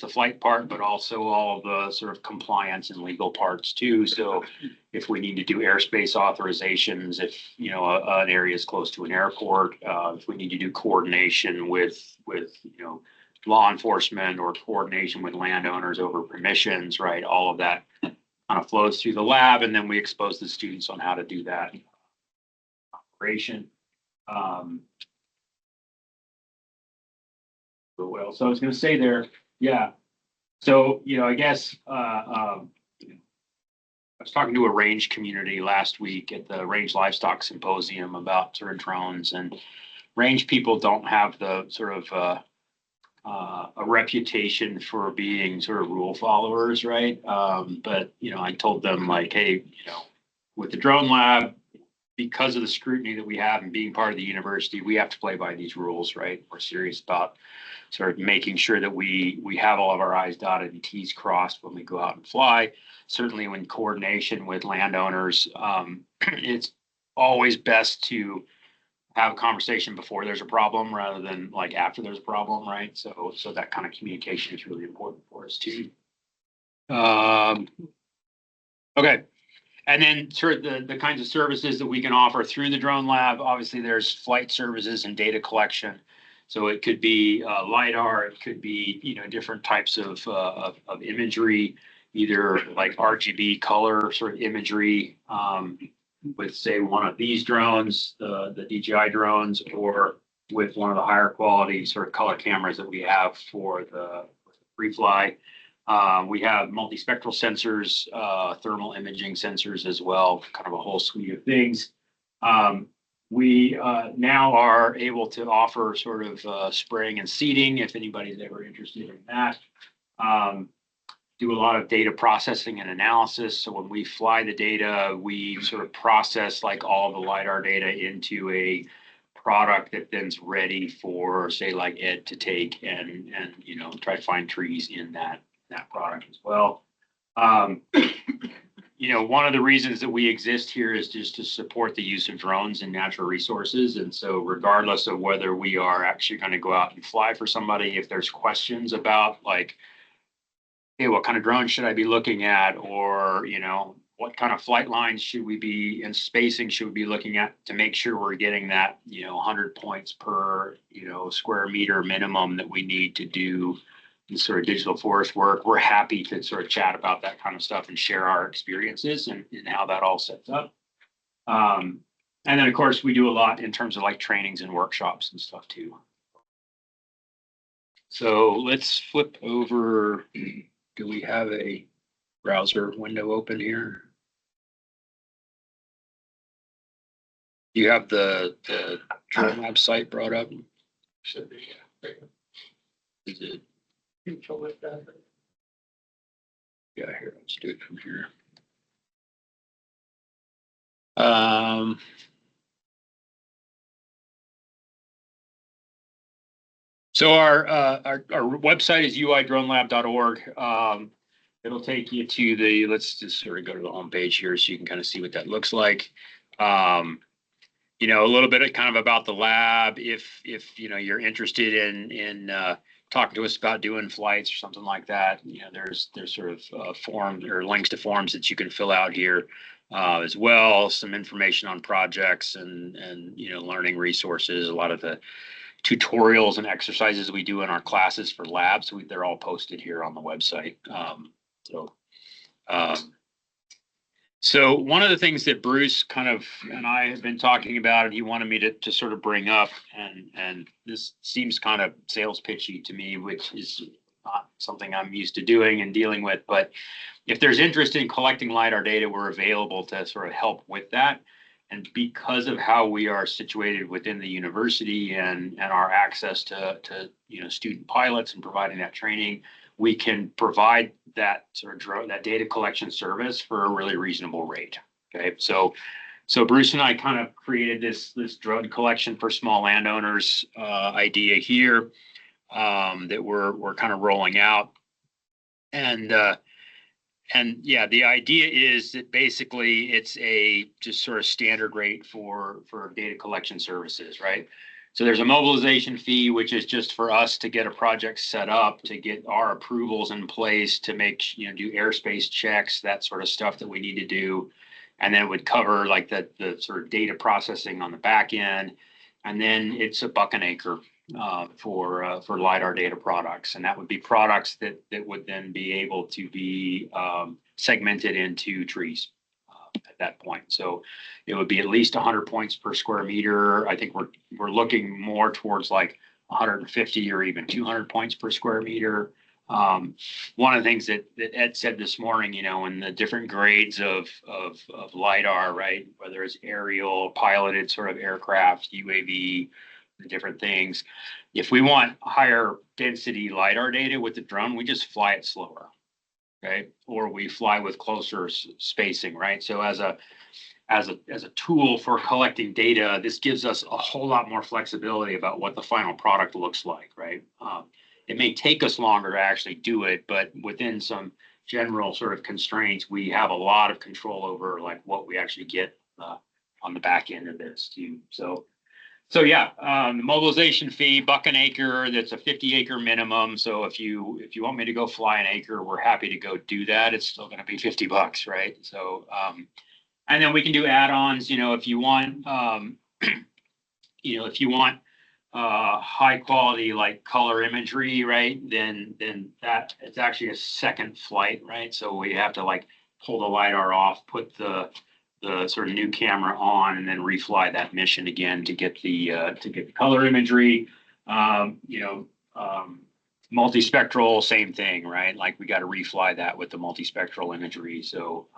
the flight part, but also all of the sort of compliance and legal parts too. So if we need to do airspace authorizations, if an area is close to an airport, if we need to do coordination with law enforcement or coordination with landowners over permissions, right? All of that kind of flows through the lab, and then we expose the students on how to do that operation. What else I was going to say there? Yeah. So, I guess I was talking to a range community last week at the Range Livestock Symposium about sort of drones, and range people don't have the sort of a reputation for being sort of rule followers, right? But I told them like, hey, with the drone lab, because of the scrutiny that we have and being part of the university, we have to play by these rules, right? We're serious about sort of making sure that we have all of our I's dotted and T's crossed when we go out and fly. Certainly in coordination with landowners, it's always best to have a conversation before there's a problem rather than like after there's a problem, right? So that kind of communication is really important for us too. Okay. And then sort of the kinds of services that we can offer through the drone lab. Obviously, there's flight services and data collection. So it could be LiDAR, it could be different types of imagery, either like RGB color sort of imagery with say one of these drones, the DJI drones, or with one of the higher quality sort of color cameras that we have for the free fly. We have multispectral sensors, thermal imaging sensors as well, kind of a whole suite of things. We now are able to offer sort of spraying and seeding if anybody's ever interested in that. Do a lot of data processing and analysis. So when we fly the data, we sort of process like all the LiDAR data into a product that then's ready for say like Ed to take and try to find trees in that product as well. One of the reasons that we exist here is just to support the use of drones and natural resources. And so regardless of whether we are actually going to go out and fly for somebody, if there's questions about like, hey, what kind of drone should I be looking at? Or, what kind of flight lines should we be and spacing should we be looking at to make sure we're getting that, 100 points per, square meter minimum that we need to do sort of digital forest work. We're happy to sort of chat about that kind of stuff and share our experiences and how that all sets up. And then of course we do a lot in terms of like trainings and workshops and stuff too. So let's flip over. Do we have a browser window open here? You have the drone lab site brought up? Should be, yeah. Is it? Control it that. Yeah, here, let's do it from here. So our website is uidronelab.org. It'll take you to the, let's just sort of go to the home page here so you can kind of see what that looks like. A little bit of kind of about the lab. If you're interested in talking to us about doing flights or something like that, there's sort of forms or links to forms that you can fill out here as well. Some information on projects and learning resources. A lot of the tutorials and exercises we do in our classes for labs, they're all posted here on the website. So one of the things that Bruce kind of and I have been talking about, and he wanted me to sort of bring up, and this seems kind of sales pitchy to me, which is not something I'm used to doing and dealing with, but if there's interest in collecting LiDAR data, we're available to sort of help with that. And because of how we are situated within the university and our access to student pilots and providing that training, we can provide that sort of that data collection service for a really reasonable rate. Okay, so Bruce and I kind of created this drone collection for small landowners idea here that we're kind of rolling out, and yeah, the idea is that basically it's a just sort of standard rate for data collection services, right? So there's a mobilization fee, which is just for us to get a project set up, to get our approvals in place, to make, do airspace checks, that sort of stuff that we need to do. And then it would cover like the sort of data processing on the back end. And then it's $1 an acre for LiDAR data products. And that would be products that would then be able to be segmented into trees at that point. So it would be at least 100 points per square meter. I think we're looking more towards like 150 or even 200 points per square meter. One of the things that Ed said this morning, in the different grades of LiDAR, right? Whether it's aerial, piloted sort of aircraft, UAV, the different things. If we want higher density LiDAR data with the drone, we just fly it slower. Okay, or we fly with closer spacing, right? So as a tool for collecting data, this gives us a whole lot more flexibility about what the final product looks like, right? It may take us longer to actually do it, but within some general sort of constraints, we have a lot of control over like what we actually get on the back end of this too. So yeah, the mobilization fee, $1 an acre. That's a 50-acre minimum. So if you want me to go fly an acre, we're happy to go do that. It's still going to be $50, right? So and then we can do add-ons. If you want, high quality like color imagery, right? Then that it's actually a second flight, right? So we have to like pull the LiDAR off, put the sort of new camera on, and then refly that mission again to get the color imagery. Multispectral, same thing, right? Like we got to refly that with the multispectral imagery. So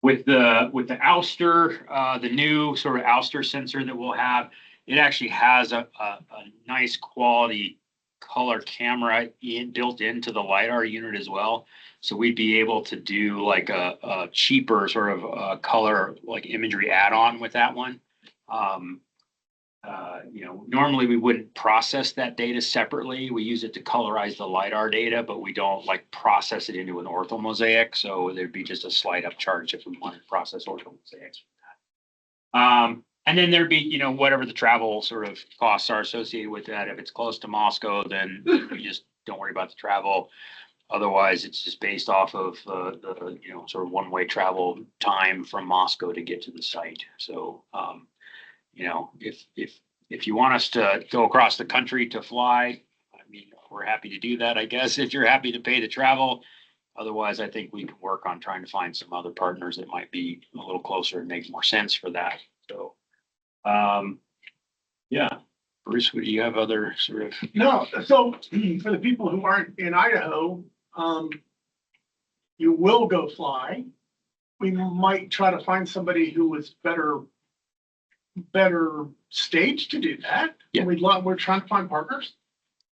with the Ouster, the new sort of Ouster sensor that we'll have, it actually has a nice quality color camera built into the LiDAR unit as well. So we'd be able to do like a cheaper sort of color like imagery add-on with that one. Normally we wouldn't process that data separately. We use it to colorize the LiDAR data, but we don't like process it into an orthomosaic. So there'd be just a slight upcharge if we wanted to process orthomosaics. And then there'd be, whatever the travel sort of costs are associated with that. If it's close to Moscow, then we just don't worry about the travel. Otherwise, it's just based off of the sort of one-way travel time from Moscow to get to the site. So, if you want us to go across the country to fly, I mean, we're happy to do that, I guess, if you're happy to pay the travel. Otherwise, I think we can work on trying to find some other partners that might be a little closer and make more sense for that. So, yeah. Bruce, do you have other sort of? No. So for the people who aren't in Idaho, you will go fly. We might try to find somebody who is better staged to do that. Yeah. We're trying to find partners,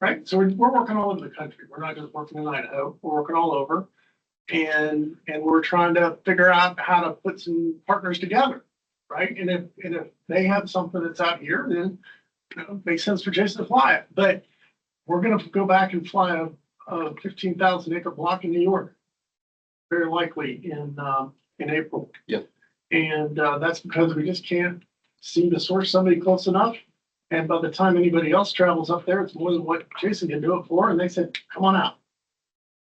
right? So we're working all over the country. We're not just working in Idaho. We're working all over, and we're trying to figure out how to put some partners together, right? And if they have something that's out here, then it makes sense for Jason to fly it. But we're going to go back and fly a 15,000 acre block in New York, very likely in April. Yep. And that's because we just can't seem to source somebody close enough. And by the time anybody else travels up there, it's more than what Jason can do it for. And they said, come on out.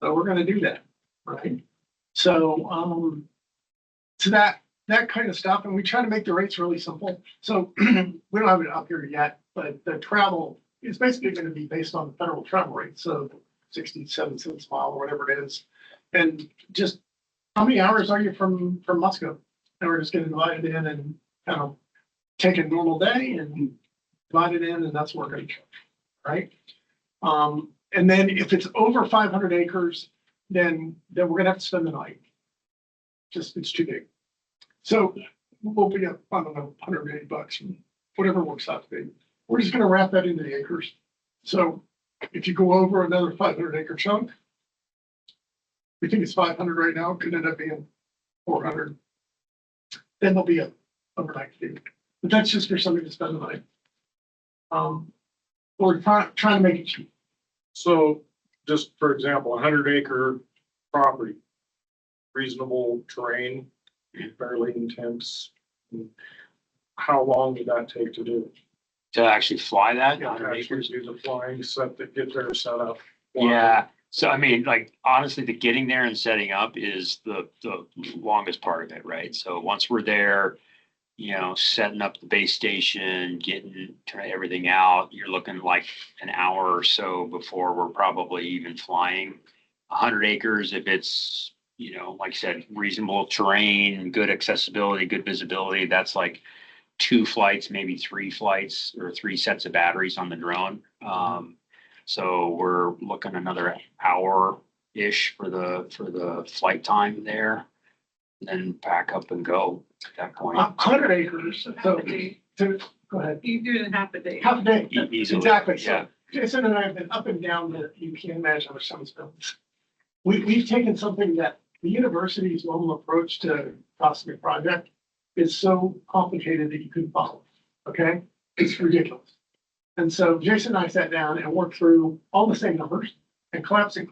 So we're going to do that, right? So so that kind of stuff. And we try to make the rates really simple. So we don't have it up here yet, but the travel is basically going to be based on the federal travel rate. So 67 cents a mile or whatever it is. And just how many hours are you from Moscow? And we're just going to divide it in and kind of take a normal day and divide it in, and that's what we're going to charge, right? And then if it's over 500 acres, then we're going to have to spend the night. Just it's too big. So we'll be up, I don't know, $180, whatever works out to be. We're just going to wrap that into the acres. So if you go over another 500 acre chunk, we think it's 500 right now, could end up being 400. Then there'll be a overnight fee. But that's just for somebody to spend the night. We're trying to make it cheap. So just for example, 100-acre property, reasonable terrain, fairly intense. How long did that take to do? to actually fly that Yeah, 100 actually acres. do the flying set that get there set up. Yeah, so I mean, like, honestly, the getting there and setting up is the longest part of it, right? So once we're there, setting up the base station, trying everything out, you're looking like an hour or so before we're probably even flying. 100 acres, if it's, like I said, reasonable terrain, good accessibility, good visibility, that's like 2 flights, maybe 3 flights or 3 sets of batteries on the drone. So we're looking another hour-ish for the flight time there, and then pack up and go at that point. 100 acres, so, go ahead. You do it in half a day. Half a day. Easily, Exactly. yeah. So Jason and I have been up and down you can't imagine how much time it's been. We've taken something that the university's normal approach to costing a project is so complicated that you couldn't follow. Okay? It's ridiculous. And so Jason and I sat down and worked through all the same numbers and collapsed it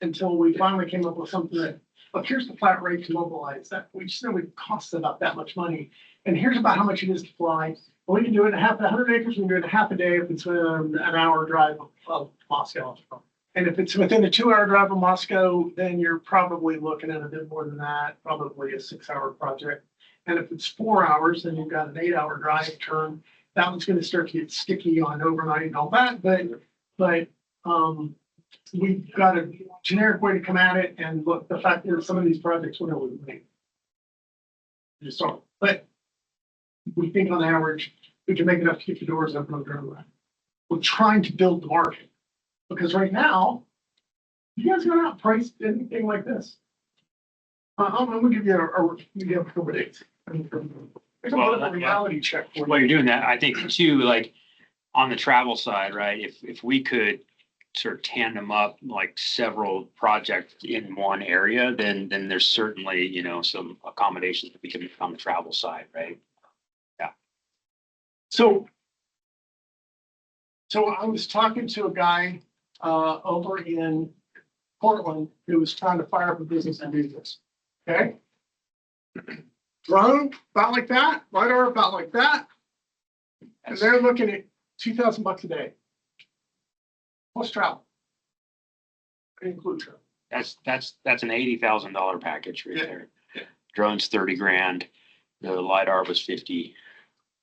until we finally came up with something that, look, here's the flat rate to mobilize that. We just know it costs about that much money. And here's about how much it is to fly. We can do it in 100 acres, we can do it in half a day if it's an hour drive of Moscow. And if it's within a 2-hour drive of Moscow, then you're probably looking at a bit more than that, probably a 6-hour project. And if it's 4 hours, then you've got an 8-hour drive turn. That one's gonna start to get sticky on overnight and all that, but we've got a generic way to come at it, and look, the fact is some of these projects will never be made. Just don't, but we think on average, we can make enough to keep the doors open on the drone line. We're trying to build the market, because right now, you guys are not priced anything like this. I'm gonna give you a couple of dates. There's a Well, bit of a reality check for While you. you're doing that, I think too, like on the travel side, right? If we could sort of tandem up like several projects in one area, then there's certainly, some accommodations that we can make on the travel side, right? So I was talking to a guy over in Portland who was trying to fire up a business to do this. Okay? Drone about like that, LiDAR about like that, and they're looking at $2,000 a day. Plus travel. Include travel. That's an $80,000 package right Yeah. there. Yeah. Drone's 30 grand. The LiDAR was 50.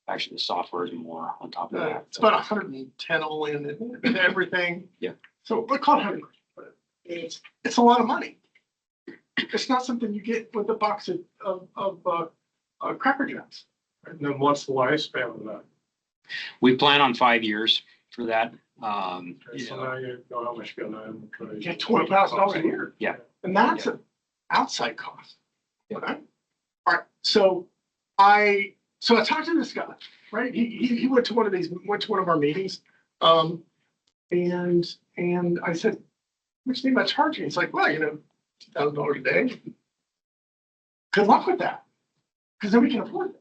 Actually, the software is more on top of that. It's about 110 all in and everything. Yeah. So we call it 100, but it's a lot of money. It's not something you get with a box of Cracker Jacks. And then what's the lifespan of that? We plan on 5 years for that. Okay, so now you know how much you're gonna. You get $20,000 a year. Yeah. And that's an outside cost. Yeah. Okay. All right. So I talked to this guy, right? He went to one of our meetings. And I said, "What do you think about charging?" He's like, "Well, $2,000 a day. Good luck with that. Because then we can afford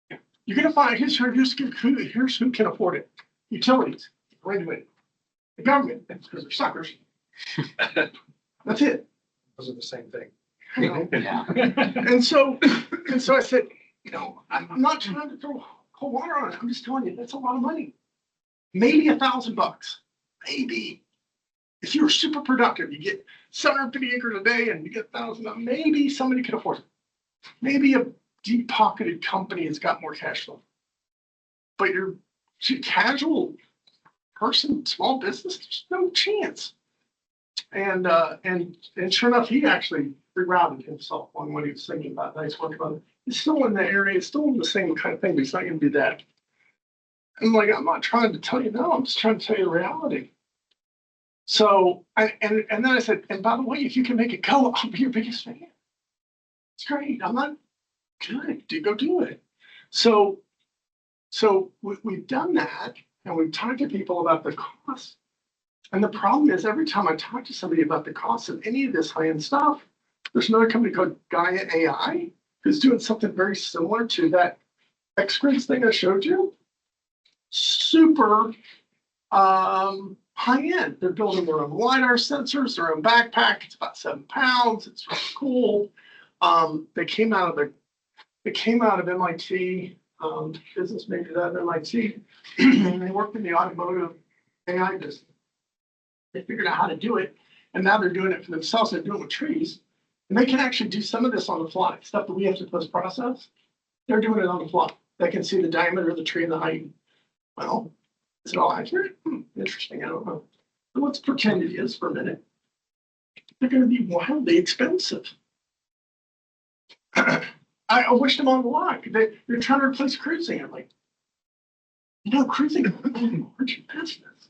it. You're gonna find here's who can afford it. Utilities, regulated. The government, because they're suckers. That's it. Those are the same thing. Yeah. And so I said, I'm not trying to throw cold water on it. I'm just telling you, that's a lot of money. Maybe $1,000. Maybe. If you're super productive, you get 750 acres a day and you get 1,000, maybe somebody can afford it. Maybe a deep-pocketed company has got more cash flow. But your casual person, small business, there's no chance. And sure enough, he actually rerouted himself on what he was thinking about. Nice work on it. He's still in the area, it's still in the same kind of thing, but he's not going to do that. I'm like, I'm not trying to tell you no, I'm just trying to tell you the reality. So, and then I said, and by the way, if you can make it go, I'll be your biggest fan. It's great. I'm not good. Go do it. So we've done that, and we've talked to people about the cost. And the problem is, every time I talk to somebody about the cost of any of this high-end stuff, there's another company called Gaia AI who's doing something very similar to that X-Grids thing I showed you. Super high-end. They're building their own LiDAR sensors, their own backpack. It's about 7 pounds. It's really cool. They came out of MIT. business majors out of MIT, and they worked in the automotive AI business. They figured out how to do it, and now they're doing it for themselves. They're doing it with trees, and they can actually do some of this on the fly. Stuff that we have to post-process, they're doing it on the fly. They can see the diameter of the tree and the height. Well, is it all accurate? Interesting. I don't know. But let's pretend it is for a minute. They're going to be wildly expensive. I wished them on the luck. They're trying to replace cruising. I'm like, cruising is a margin business.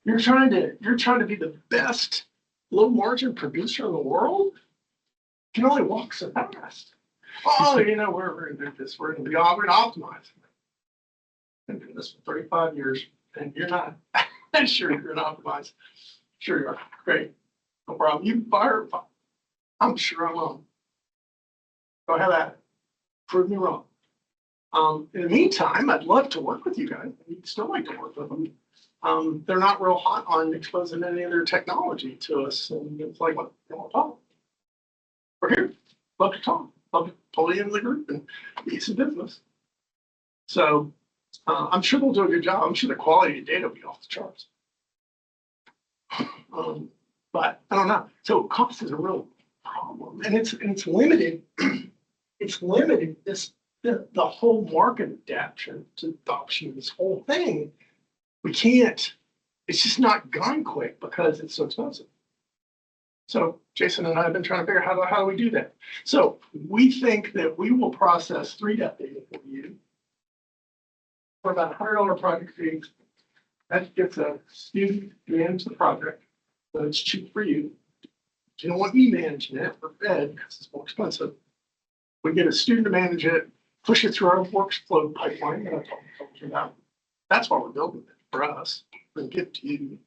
You're trying to be the best low margin producer in the world. You can only walk so fast. Oh, we're going to do this. We're going to optimize. I've been doing this for 35 years, and you're not. Sure, you're an optimize. Sure you are. Great. No problem. You fire. I'm sure I will. Go ahead at it. Prove me wrong. In the meantime, I'd love to work with you guys. You'd still like to work with them. They're not real hot on exposing any of their technology to us. And it's like, what? They won't talk. We're here. Love to talk. Love to pull you into the group and be some business. So I'm sure they'll do a good job. I'm sure the quality of data will be off the charts. But I don't know. So cost is a real problem, and it's limited. It's limited the whole market adoption of this whole thing. We can't. It's just not gone quick because it's so expensive. So Jason and I have been trying to figure out how do we do that. So we think that we will process 3-depth data for you for about $100 project fee. That gets a student to manage the project, so it's cheap for you. You don't want me managing it for Fed because it's more expensive. We get a student to manage it, push it through our workflow pipeline that I told you about. That's why we're building it for us and give it to you.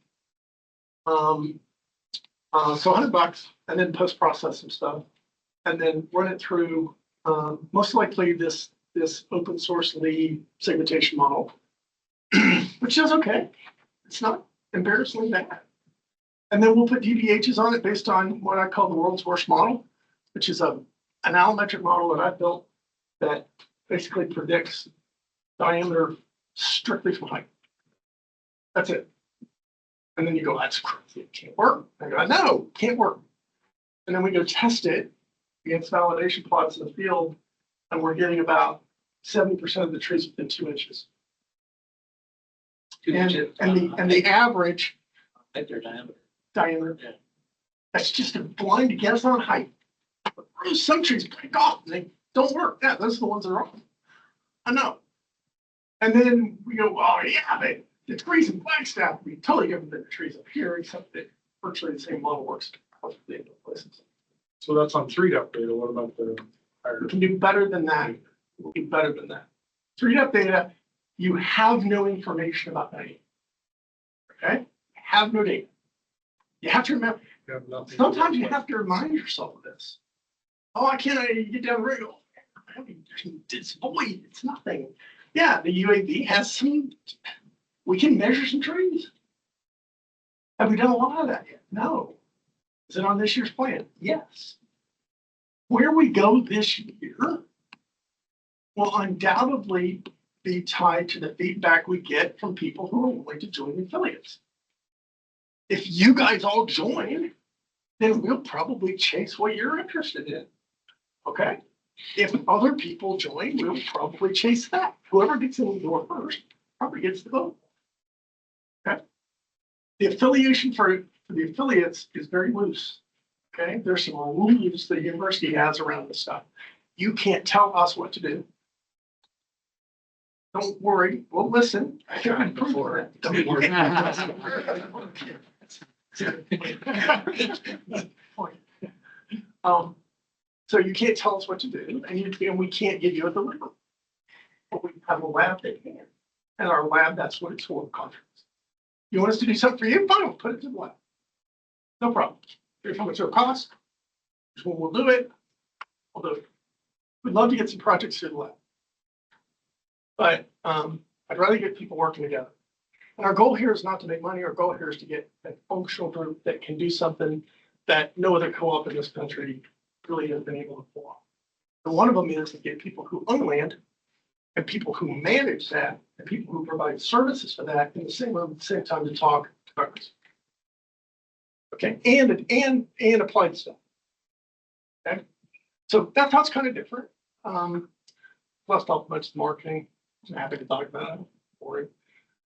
So $100 and then post-process some stuff and then run it through most likely this open source lead segmentation model, which is okay. It's not embarrassingly bad. And then we'll put DBHs on it based on what I call the world's worst model, which is an allometric model that I built that basically predicts diameter strictly from height. That's it. And then you go, that's crazy. It can't work. I go, no, can't work. And then we go test it against validation plots in the field, and we're getting about 70% of the trees within 2 inches. And the average At their diameter. Yeah. That's just a blind guess on height. Some trees break off and they don't work. Yeah, those are the ones that are off. I know. And then we go, oh yeah, but the trees in Flagstaff would be totally different than the trees up here, except that virtually the same model works perfectly in both places. So that's on 3-depth data. What about the higher? We can do better than that. We'll do better than that. 3-depth data, you have no information about that. Okay? Have no data. You have to remember, You have nothing. sometimes you have to remind yourself of this. Oh, I can't get down the road. It's void. It's nothing. Yeah, the UAV has some, we can measure some trees. Have we done a lot of that yet? No. Is it on this year's plan? Yes. Where we go this year will undoubtedly be tied to the feedback we get from people who are willing to join affiliates. If you guys all join, then we'll probably chase what you're interested in. Okay? If other people join, we'll probably chase that. Whoever gets in the door first probably gets the vote. Okay? The affiliation for the affiliates is very loose. Okay? There's some rules the university has around this stuff. You can't tell us what to do. Don't worry, we'll listen. I tried before. Don't worry. So you can't tell us what to do, and we can't give you a deliverable. But we have a lab that can. And our lab, that's what it's for, contracts. You want us to do something for you? Fine, we'll put it to the lab. No problem. Here's how much it'll cost. Here's when we'll do it. We'll do it. We'd love to get some projects to the lab. But I'd rather get people working together. And our goal here is not to make money. Our goal here is to get a functional group that can do something that no other co-op in this country really has been able to pull off. And one of them is to get people who own land and people who manage that, and people who provide services for that in the same room at the same time to talk to partners. Okay, and applied stuff. Okay, so that's how it's kind of different. Left off much marketing. I'm happy to talk about it. Boring.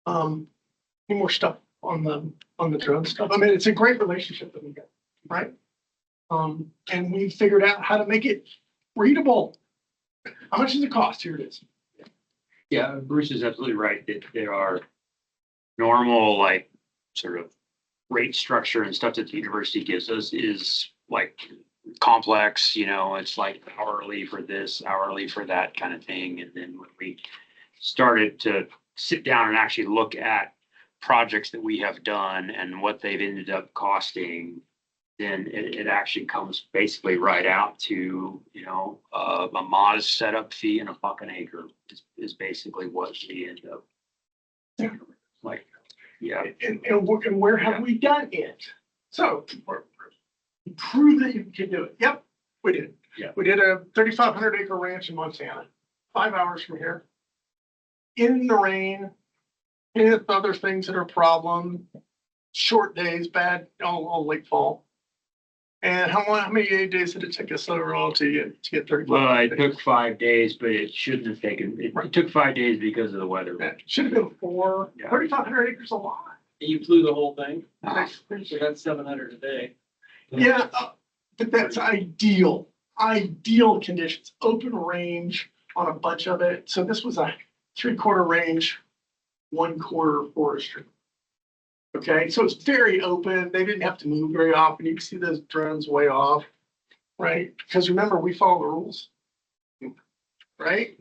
Any more stuff on the drone stuff? I mean, it's a great relationship that we got, right? And we figured out how to make it readable. How much does it cost? Here it is. Yeah, Bruce is absolutely right that there are normal, like, sort of rate structure and stuff that the university gives us is like complex, you know, it's like hourly for this, hourly for that kind of thing. And then when we started to sit down and actually look at projects that we have done and what they've ended up costing, then it actually comes basically right out to, you know, a modest setup fee and $1 an acre is basically what we end up. Yeah. Like, yeah. And where have we done it? So prove that you can do it. Yep, we did. Yeah. We did a 3,500 acre ranch in Montana, 5 hours from here. In the rain, with other things that are a problem, short days, bad, all late fall. And how many days did it take us overall to get 35? Well, it took 5 days, but it shouldn't have taken, it took 5 days because of the weather. It should have been 4. Yeah. 3,500 acres a lot. You flew the whole thing? Ah. So that's 700 a day. Yeah, but that's ideal conditions, open range on a bunch of it. So this was a 3/4 range, 1/4 forestry. Okay, so it's very open. They didn't have to move very often. You can see those drones way off, right? Because remember, we follow the rules, right?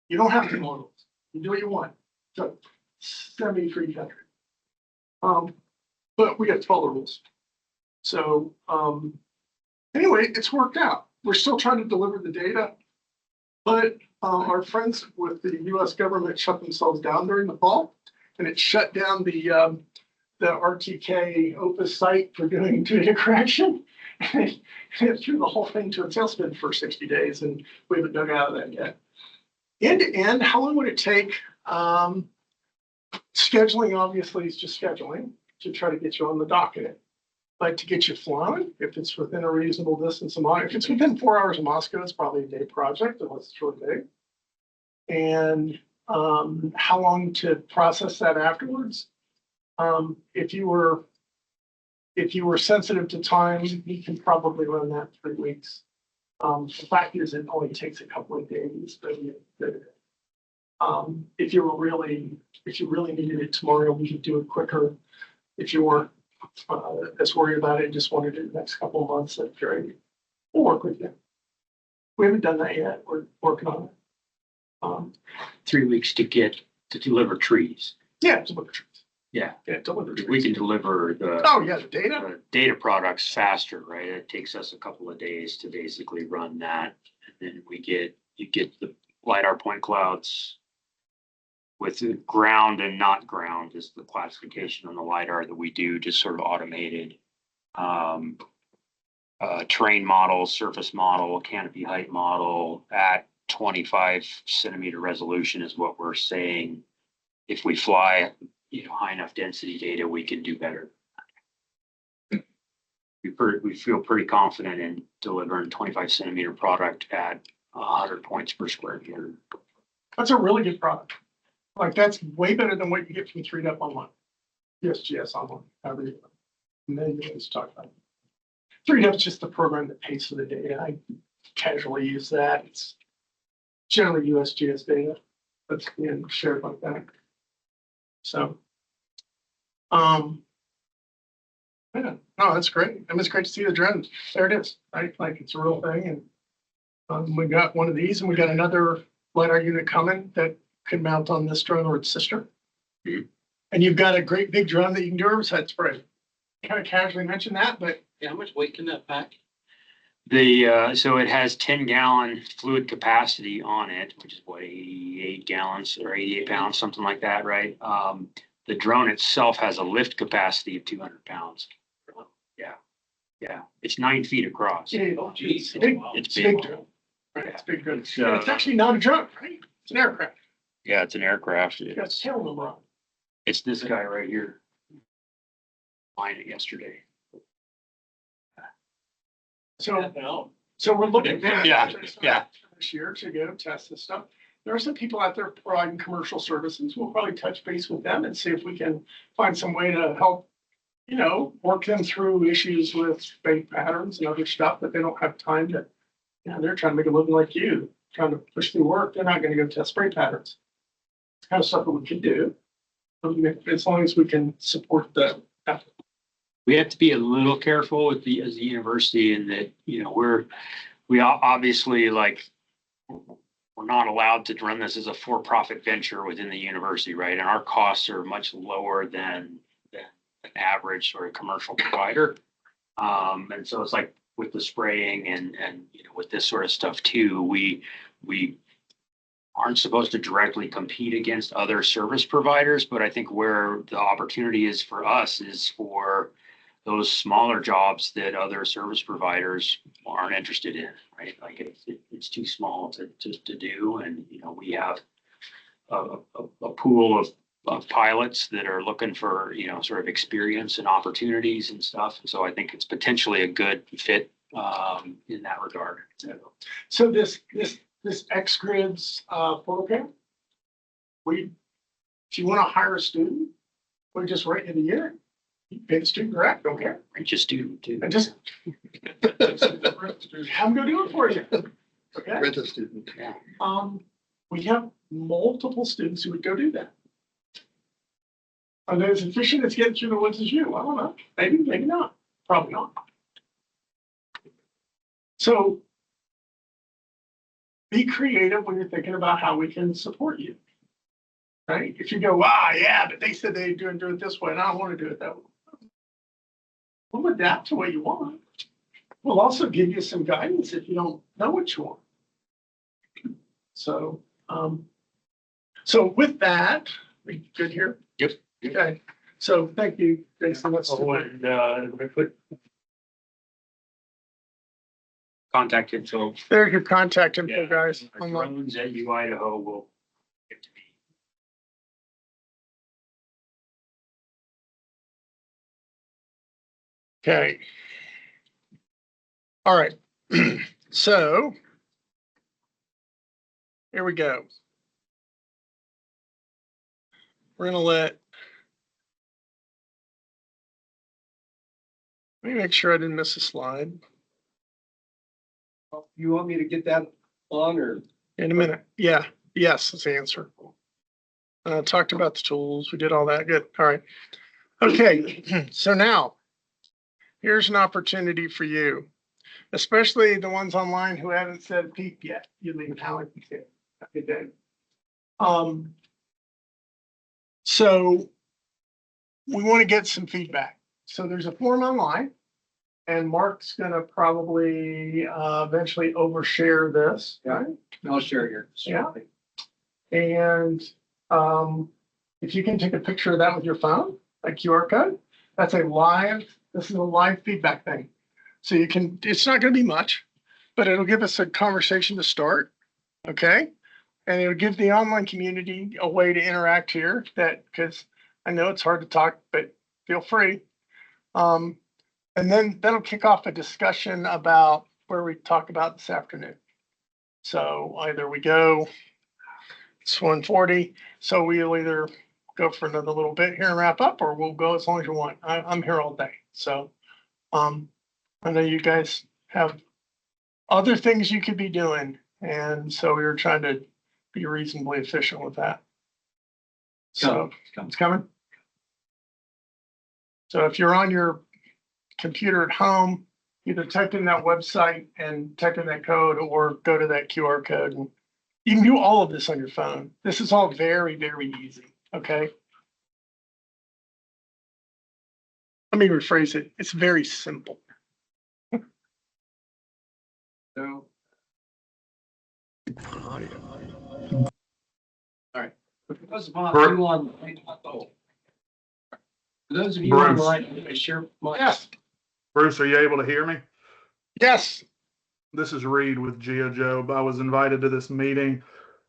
You don't have to follow rules. You do what you want. So semi-free country. But we got to follow the rules. So anyway, it's worked out. We're still trying to deliver the data, but our friends with the U.S. government shut themselves down during the fall, and it shut down the RTK Opus site for doing data correction. And it threw the whole thing to a tailspin for 60 days, and we haven't dug out of that yet. End to end, how long would it take? Scheduling obviously is just scheduling to try to get you on the docket. But to get you flown, if it's within a reasonable distance of Moscow, if it's within 4 hours of Moscow, it's probably a day project unless it's a short day. And how long to process that afterwards? If you were sensitive to time, you can probably run that 3 weeks. The fact is, it only takes a couple of days. But if you really needed it tomorrow, we could do it quicker. If you weren't as worried about it, just wanted it the next couple of months, that's great. We'll work with you. We haven't done that yet. We're working on it. 3 weeks to deliver trees. Yeah, deliver trees. Yeah. Yeah, deliver trees. We can deliver the the data. data products faster, right? It takes us a couple of days to basically run that. And then you get the LiDAR point clouds with ground and not ground is the classification on the LiDAR that we do, just sort of automated. Terrain model, surface model, canopy height model at 25 centimeter resolution is what we're saying. If we fly, high enough density data, we can do better. We feel pretty confident in delivering 25 centimeter product at 100 points per square meter. That's a really good product. Like that's way better than what you get from 3DEP online. USGS online, however you want. And then you guys talk about it. 3DEP is just the program that pays for the data. I casually use that. It's generally USGS data that's being shared like that. So, yeah, no, that's great. I mean, it's great to see the drones. There it is, right? Like it's a real thing. And we got one of these, and we got another LiDAR unit coming that can mount on this drone or its sister. Mm-hmm. And you've got a great big drone that you can do herbicide spray. Kind of casually mentioned that, but Yeah, how much weight can that pack? So it has 10-gallon fluid capacity on it, which is what, 88 gallons or 88 pounds, something like that, right? The drone itself has a lift capacity of 200 pounds. Yeah. It's 9 feet across. yeah, Oh, geez. it's big. Wow. It's It's a big big. drone. Right, it's a big drone. It's, And it's actually not a drone, right? It's an aircraft. Yeah, it's an aircraft. It's got a tail number on it. It's this guy right here. Flying it yesterday. So, No. so we're looking at. Yeah. This year to go test this stuff. There are some people out there providing commercial services. We'll probably touch base with them and see if we can find some way to help, work them through issues with spade patterns and other stuff that they don't have time to, they're trying to make a living like you, trying to push through work. They're not gonna go test spray patterns. It's kind of stuff that we can do. As long as we can support the effort. We have to be a little careful with as a university in that, we obviously we're not allowed to run this as a for-profit venture within the university, right? And our costs are much lower than an average sort of commercial provider. And so it's like with the spraying and with this sort of stuff too, we aren't supposed to directly compete against other service providers, but I think where the opportunity is for us is for those smaller jobs that other service providers aren't interested in, right? Like it's too small to do. And, we have a pool of pilots that are looking for, sort of experience and opportunities and stuff. So I think it's potentially a good fit in that regard. So this X-Grids program, if you want to hire a student, we just rate it a year. You pay the student direct, don't care. Reach a student too. And just have them go do it for you. Okay. Rent a student. Yeah. We have multiple students who would go do that. Are they as efficient as getting through the woods as you? I don't know. Maybe, maybe not. Probably not. So be creative when you're thinking about how we can support you. Right? If you go, yeah, but they said they do it this way, and I don't want to do it that way. We'll adapt to what you want. We'll also give you some guidance if you don't know what you want. So, so with that, we good here? Yep. Okay. So thank you, Jason. Let's put contact info. there's your contact info, Yeah. guys. Our Online. drones at Idaho will get to be. Okay. All right. So here we go. We're gonna let me make sure I didn't miss a slide. You want me to get that on or? In a minute. Yeah. Yes, is the answer. Talked about the tools. We did all that. Good. All right. Okay. So now here's an opportunity for you, especially the ones online who haven't said peep yet. You leave now if you can. Okay, Dave. So we want to get some feedback. So there's a form online. And Mark's gonna probably eventually overshare this, right? I'll share here. Yeah. And if you can take a picture of that with your phone, a QR code, this is a live feedback thing. So it's not gonna be much, but it'll give us a conversation to start, okay? And it'll give the online community a way to interact here because I know it's hard to talk, but feel free. And then that'll kick off a discussion about where we talk about this afternoon. So either we go, it's 1:40, so we'll either go for another little bit here and wrap up, or we'll go as long as you want. I'm here all day. So I know you guys have other things you could be doing. And so we were trying to be reasonably efficient with that. So it's coming. So if you're on your computer at home, either type in that website and type in that code or go to that QR code. And you can do all of this on your phone. This is all very, very easy. Okay. Let me rephrase it. It's very simple. So. All right. For those of you on, for those of you Bruce. online, I share my. Yes. Bruce, are you able to hear me? Yes. This is Reed with GeoJob. I was invited to this meeting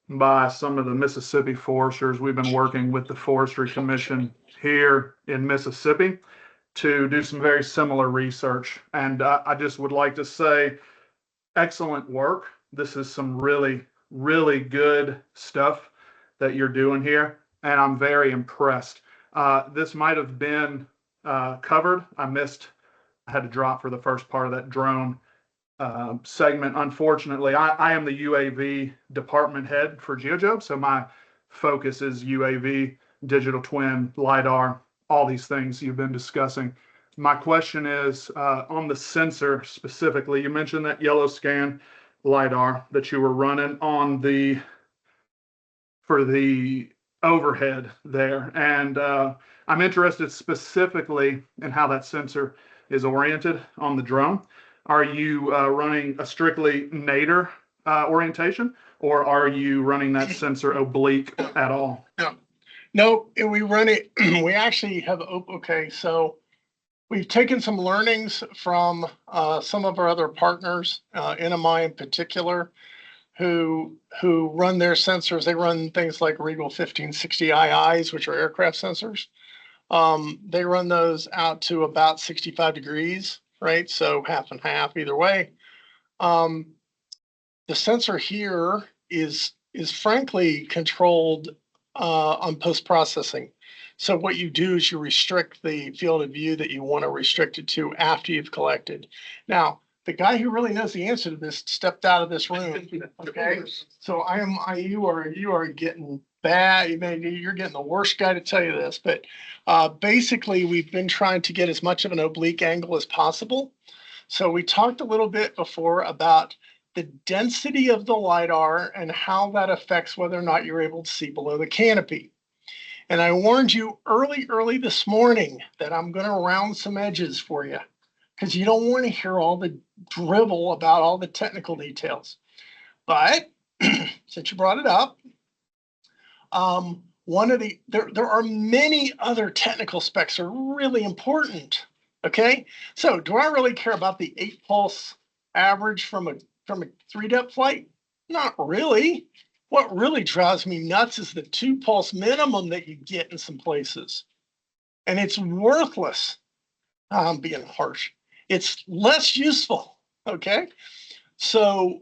by some of the Mississippi foresters. We've been working with the Forestry Commission here in Mississippi to do some very similar research. And I just would like to say, excellent work. This is some really, really good stuff that you're doing here, and I'm very impressed. This might have been covered. I had to drop for the first part of that drone segment. Unfortunately, I am the UAV department head for GeoJob, so my focus is UAV, digital twin, LiDAR, all these things you've been discussing. My question is on the sensor specifically. You mentioned that yellow scan LiDAR that you were running on for the overhead there, and I'm interested specifically in how that sensor is oriented on the drone. Are you running a strictly nadir orientation, or are you running that sensor oblique at all? No, we run it, we actually have, okay, so we've taken some learnings from some of our other partners, NMI in particular, who run their sensors. They run things like Regal 1560 IIs, which are aircraft sensors. They run those out to about 65 degrees, right? So half and half either way. The sensor here is frankly controlled on post-processing. So what you do is you restrict the field of view that you want to restrict it to after you've collected. Now, the guy who really knows the answer to this stepped out of this room. Okay, so you are getting bad. You're getting the worst guy to tell you this, but basically we've been trying to get as much of an oblique angle as possible. So we talked a little bit before about the density of the LiDAR and how that affects whether or not you're able to see below the canopy. And I warned you early this morning that I'm going to round some edges for you because you don't want to hear all the drivel about all the technical details. But since you brought it up, there are many other technical specs that are really important. Okay, so do I really care about the 8 pulse average from a 3-depth flight? Not really. What really drives me nuts is the 2 pulse minimum that you get in some places. And it's worthless. I'm being harsh. It's less useful. Okay. So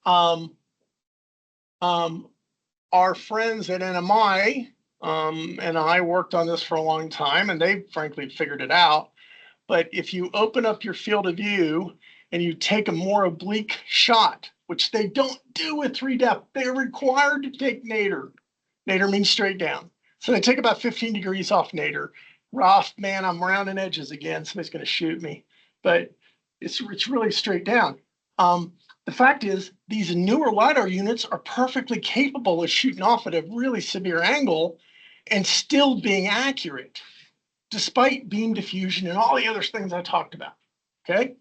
our friends at NMI and I worked on this for a long time, and they frankly figured it out. But if you open up your field of view and you take a more oblique shot, which they don't do with 3-depth, they're required to take nadir. Nadir means straight down. So they take about 15 degrees off nadir. Rough, man, I'm rounding edges again. Somebody's going to shoot me. But it's really straight down. The fact is, these newer LiDAR units are perfectly capable of shooting off at a really severe angle and still being accurate, despite beam diffusion and all the other things I talked about. Okay.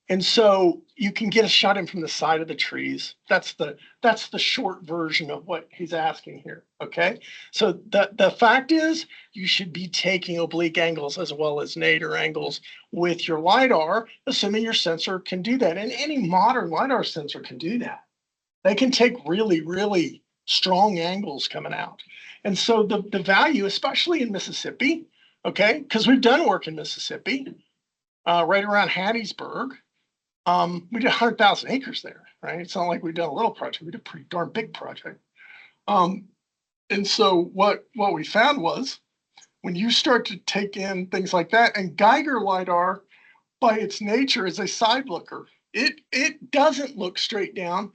And so you can get a shot in from the side of the trees. That's the short version of what he's asking here. Okay. So the fact is you should be taking oblique angles as well as nadir angles with your LiDAR, assuming your sensor can do that. And any modern LiDAR sensor can do that. They can take really, really strong angles coming out. And so the value, especially in Mississippi, okay, because we've done work in Mississippi, right around Hattiesburg. We did 100,000 acres there, right? It's not like we've done a little project. We did a pretty darn big project. And so what we found was when you start to take in things like that, and Geiger LiDAR by its nature is a side looker. It doesn't look straight down.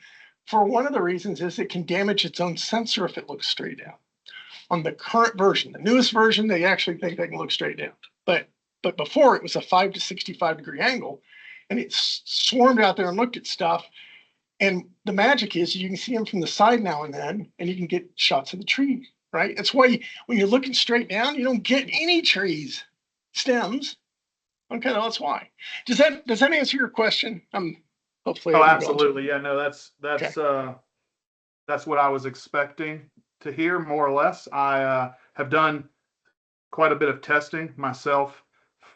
For one of the reasons is it can damage its own sensor if it looks straight down. On the current version, the newest version, they actually think they can look straight down. But before it was a 5 to 65 degree angle, and it swarmed out there and looked at stuff. And the magic is you can see them from the side now and then, and you can get shots of the tree, right? That's why when you're looking straight down, you don't get any trees, stems. Okay, that's why. Does that answer your question? Hopefully. Oh, absolutely. Yeah, no, that's what I was expecting to hear, more or less. I have done quite a bit of testing myself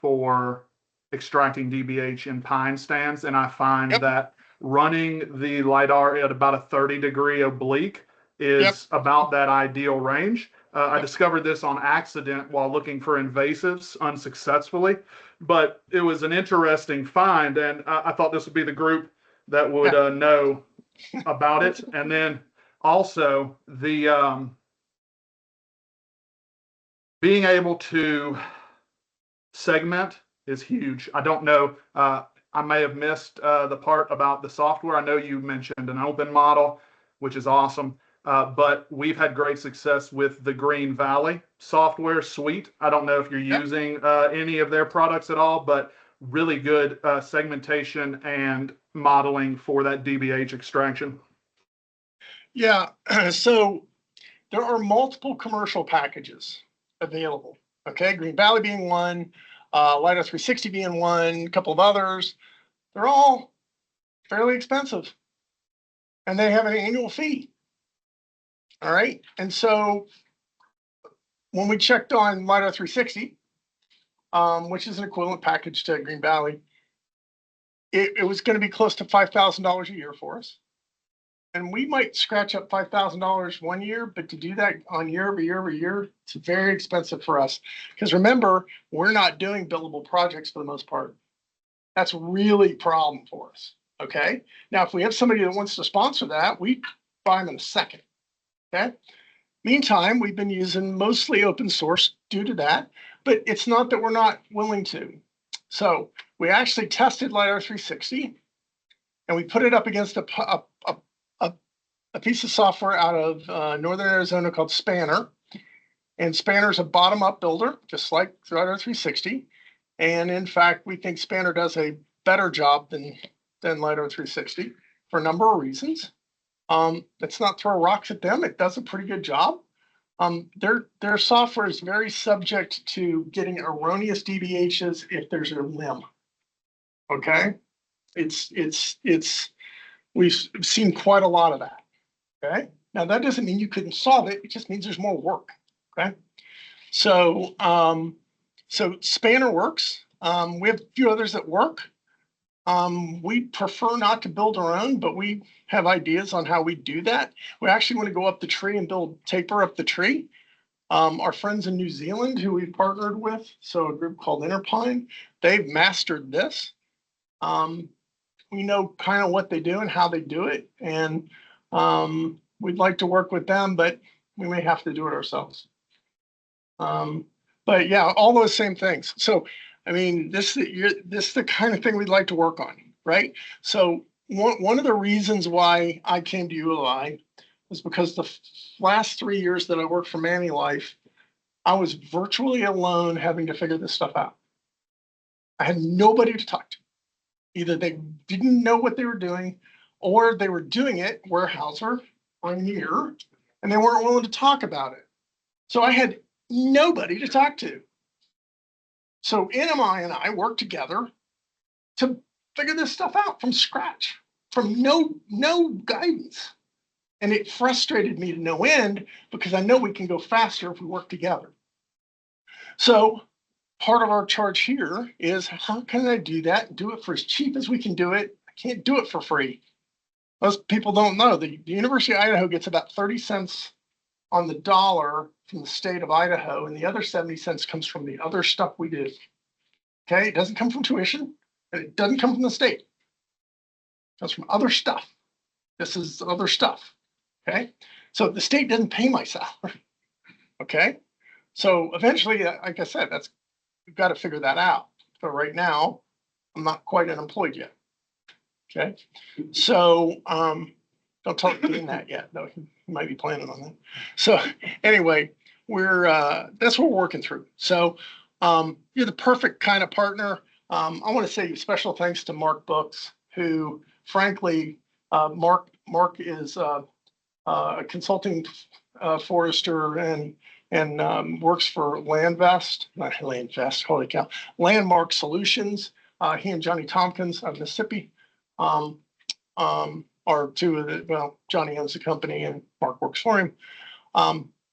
for extracting DBH in pine stands, and I find that running the LiDAR at about a 30-degree oblique is about that ideal range. I discovered this on accident while looking for invasives unsuccessfully, but it was an interesting find, and I thought this would be the group that would know about it. And then also the being able to segment is huge. I don't know. I may have missed the part about the software. I know you mentioned an open model, which is awesome. But we've had great success with the Green Valley software suite. I don't know if you're using any of their products at all, but really good segmentation and modeling for that DBH extraction. Yeah, so there are multiple commercial packages available. Okay, Green Valley being one, LiDAR 360 being one, a couple of others. They're all fairly expensive, and they have an annual fee. All right, and so when we checked on LiDAR 360, which is an equivalent package to Green Valley, it was going to be close to $5,000 a year for us. And we might scratch up $5,000 one year, but to do that on year over year over year, it's very expensive for us. Because remember, we're not doing billable projects for the most part. That's really a problem for us. Okay. Now, if we have somebody that wants to sponsor that, we buy them in a second. Okay. Meantime, we've been using mostly open source due to that, but it's not that we're not willing to. So we actually tested LiDAR 360 and we put it up against a piece of software out of Northern Arizona called Spanner. And Spanner's a bottom-up builder, just like LiDAR 360. And in fact, we think Spanner does a better job than LiDAR 360 for a number of reasons. Let's not throw rocks at them. It does a pretty good job. Their software is very subject to getting erroneous DBHs if there's a limb. Okay, we've seen quite a lot of that. Okay, now that doesn't mean you couldn't solve it. It just means there's more work. Okay, so so Spanner works. We have a few others that work. We prefer not to build our own, but we have ideas on how we do that. We actually want to go up the tree and build taper up the tree. Our friends in New Zealand who we've partnered with, so a group called Interpine, they've mastered this. We know kind of what they do and how they do it. And we'd like to work with them, but we may have to do it ourselves. But yeah, all those same things. So, I mean, this is the kind of thing we'd like to work on, right? So one of the reasons why I came to ULI was because the last 3 years that I worked for Manulife, I was virtually alone having to figure this stuff out. I had nobody to talk to. Either they didn't know what they were doing, or they were doing it, Weyerhaeuser or near, and they weren't willing to talk about it. So I had nobody to talk to. So NMI and I worked together to figure this stuff out from scratch, from no guidance. And it frustrated me to no end because I know we can go faster if we work together. So part of our charge here is how can I do that? Do it for as cheap as we can do it. I can't do it for free. Most people don't know the University of Idaho gets about 30 cents on the dollar from the state of Idaho, and the other 70 cents comes from the other stuff we do. Okay, it doesn't come from tuition, and it doesn't come from the state. It comes from other stuff. This is other stuff. Okay, so the state doesn't pay my salary. Okay, so eventually, like I said, we've got to figure that out. But right now, I'm not quite unemployed yet. Okay, so don't tell Dean that yet, though he might be planning on that. So anyway, that's what we're working through. So you're the perfect kind of partner. I want to say special thanks to Mark Books, who frankly, Mark is a consulting forester and works for holy cow, Landmark Solutions. He and Johnny Tompkins of Mississippi are two of the, well, Johnny owns the company and Mark works for him.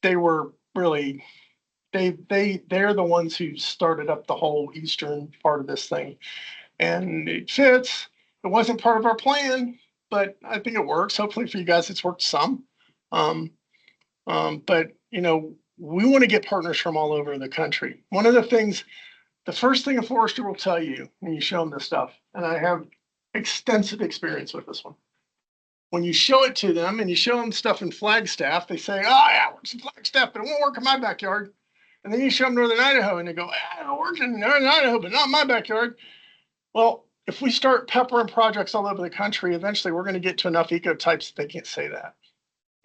They were really, they're the ones who started up the whole eastern part of this thing. And it fits. It wasn't part of our plan, but I think it works. Hopefully for you guys, it's worked some. But you know, we want to get partners from all over the country. One of the things, the first thing a forester will tell you when you show them this stuff, and I have extensive experience with this one. When you show it to them and you show them stuff in Flagstaff, they say, oh yeah, it works in Flagstaff, but it won't work in my backyard. And then you show them Northern Idaho and they go, yeah, it works in Northern Idaho, but not in my backyard. Well, if we start peppering projects all over the country, eventually we're going to get to enough ecotypes that they can't say that.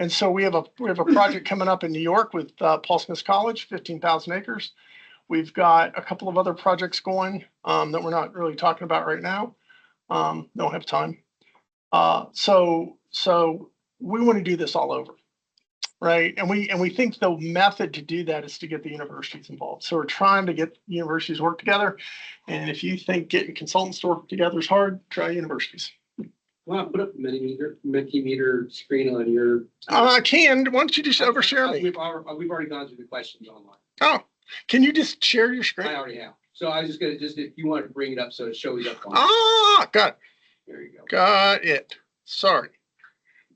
And so we have a project coming up in New York with Paul Smith College, 15,000 acres. We've got a couple of other projects going that we're not really talking about right now. Don't have time. So we want to do this all over, right? And we think the method to do that is to get the universities involved. So we're trying to get universities to work together. And if you think getting consultants to work together is hard, try universities. Want to put up a Mentimeter screen on your? I can. Why don't you just overshare me? We've already gone through the questions online. Oh, can you just share your I screen? already have. So I was just gonna, if you want to bring it up so it shows up on. Ah, got it. There you go. Got it. Sorry.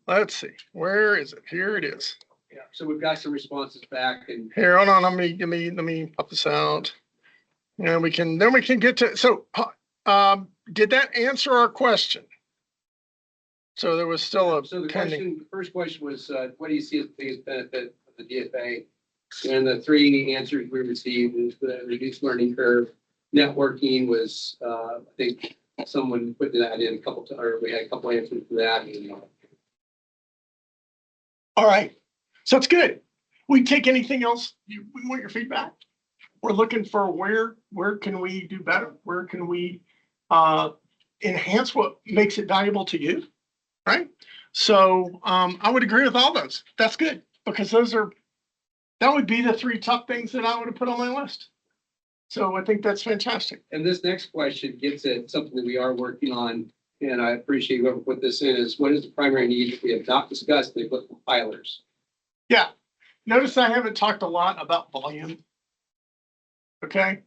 Let's see. Where is it? Here it is. Yeah, so we've got some responses back and. Here, hold on. Let me pop this out. And then we can get to, so, did that answer our question? So there was still a So the pending. first question was, what do you see as the biggest benefit of the DFA? And the three answers we received is the reduced learning curve. Networking was, I think someone put that in a couple times, or we had a couple answers to that. All right. So it's good. We take anything else. We want your feedback. We're looking for where can we do better? Where can we enhance what makes it valuable to you? Right. So I would agree with all those. That's good, because that would be the three tough things that I would have put on my list. So I think that's fantastic. And this next question gets at something that we are working on, and I appreciate whoever put this in, is what is the primary need that we have not discussed? They put compilers. Yeah. Notice I haven't talked a lot about volume. Okay.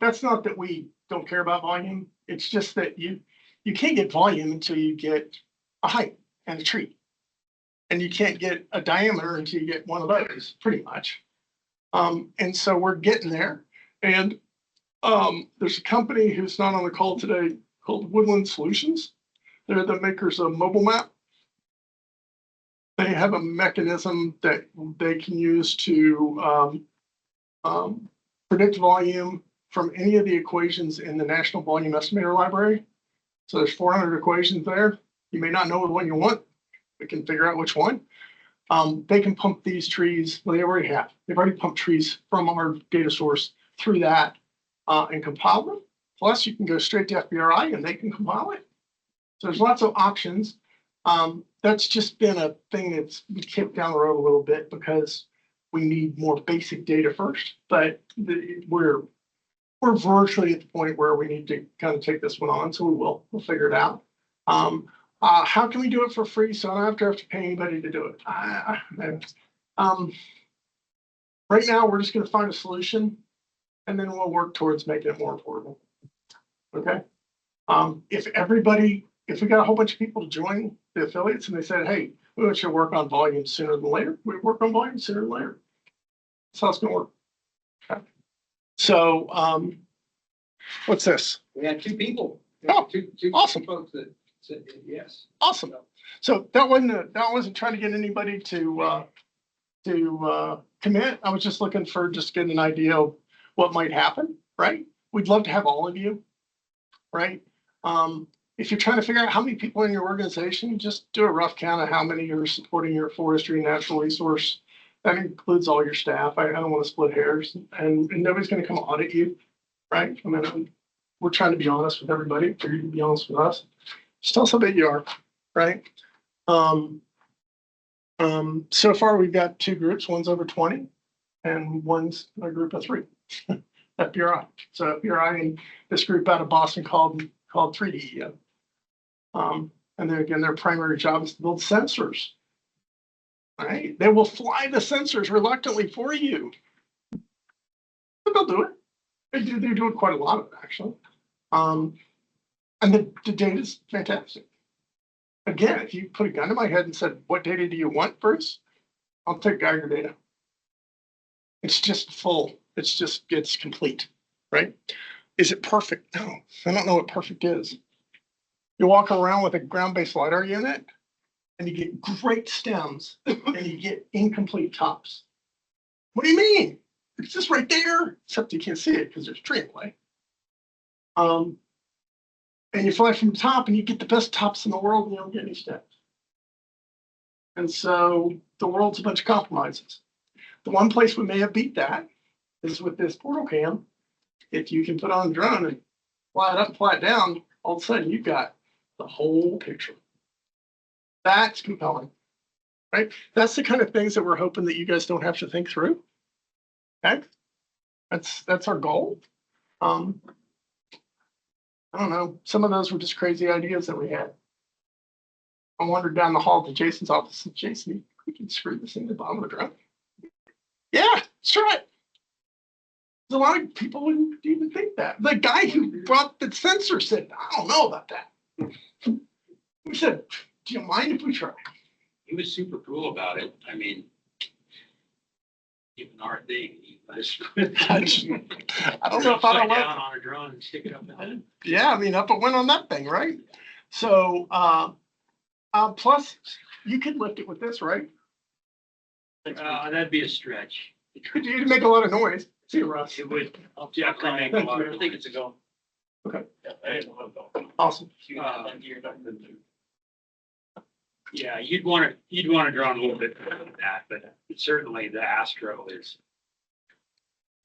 That's not that we don't care about volume. It's just that you can't get volume until you get a height and a tree. And you can't get a diameter until you get one of those, pretty much. And so we're getting there. And there's a company who's not on the call today called Woodland Solutions. They're the makers of Mobile Map. They have a mechanism that they can use to predict volume from any of the equations in the National Volume Estimator Library. So there's 400 equations there. You may not know the one you want. We can figure out which one. They can pump these trees. Well, they already have. They've already pumped trees from our data source through that and compile them. Plus, you can go straight to FBRI and they can compile it. So there's lots of options. That's just been a thing that's we kicked down the road a little bit because we need more basic data first. But we're virtually at the point where we need to kind of take this one on. So we'll figure it out. How can we do it for free so I don't have to pay anybody to do it? Right now, we're just going to find a solution, and then we'll work towards making it more affordable. Okay. If we got a whole bunch of people to join the affiliates and they said, hey, we want you to work on volume sooner than later, we work on volume sooner than later. That's how it's going to work. Okay. So what's this? We had two people. Oh, two awesome. folks that said yes. Awesome. So that wasn't trying to get anybody to commit. I was just looking for just getting an idea of what might happen, right? We'd love to have all of you, right? If you're trying to figure out how many people in your organization, just do a rough count of how many are supporting your forestry and natural resource. That includes all your staff. I don't want to split hairs, and nobody's going to come audit you, right? I mean, we're trying to be honest with everybody. For you to be honest with us, just tell us how big you are, right? So far we've got two groups. One's over 20, and one's a group of 3. FBRI. So FBRI and this group out of Boston called 3DEO. And then again, their primary job is to build sensors. Right? They will fly the sensors reluctantly for you. But they'll do it. They do quite a lot of it, actually. And the data's fantastic. Again, if you put a gun to my head and said, what data do you want, Bruce? I'll take Geiger data. It's just full. It's complete, right? Is it perfect? No, I don't know what perfect is. You walk around with a ground-based LiDAR unit and you get great stems and you get incomplete tops. What do you mean? It's just right there, except you can't see it because there's tree in the way. And you fly from the top and you get the best tops in the world and you don't get any stems. And so the world's a bunch of compromises. The one place we may have beat that is with this portal cam. If you can put on a drone and fly it up and fly it down, all of a sudden you've got the whole picture. That's compelling, right? That's the kind of things that we're hoping that you guys don't have to think through. Okay, that's our goal. I don't know. Some of those were just crazy ideas that we had. I wandered down the hall to Jason's office and Jason, we can screw this in the bottom of the drone. Yeah, let's try it. A lot of people wouldn't even think that. The guy who brought the sensor said, I don't know about that. We said, do you mind if we try? He was super cool about it. I mean, even our thing. I don't know if I don't down on a drone and stick it up in the Yeah, I mean, up it went on that thing, right? So, plus you could lift it with this, right? That'd be a stretch. You'd make a lot of noise. See you, Russ. It would definitely make a lot I of think it's a go. Awesome. Yeah, you'd want to drone a little bit more than that, but certainly the Astro is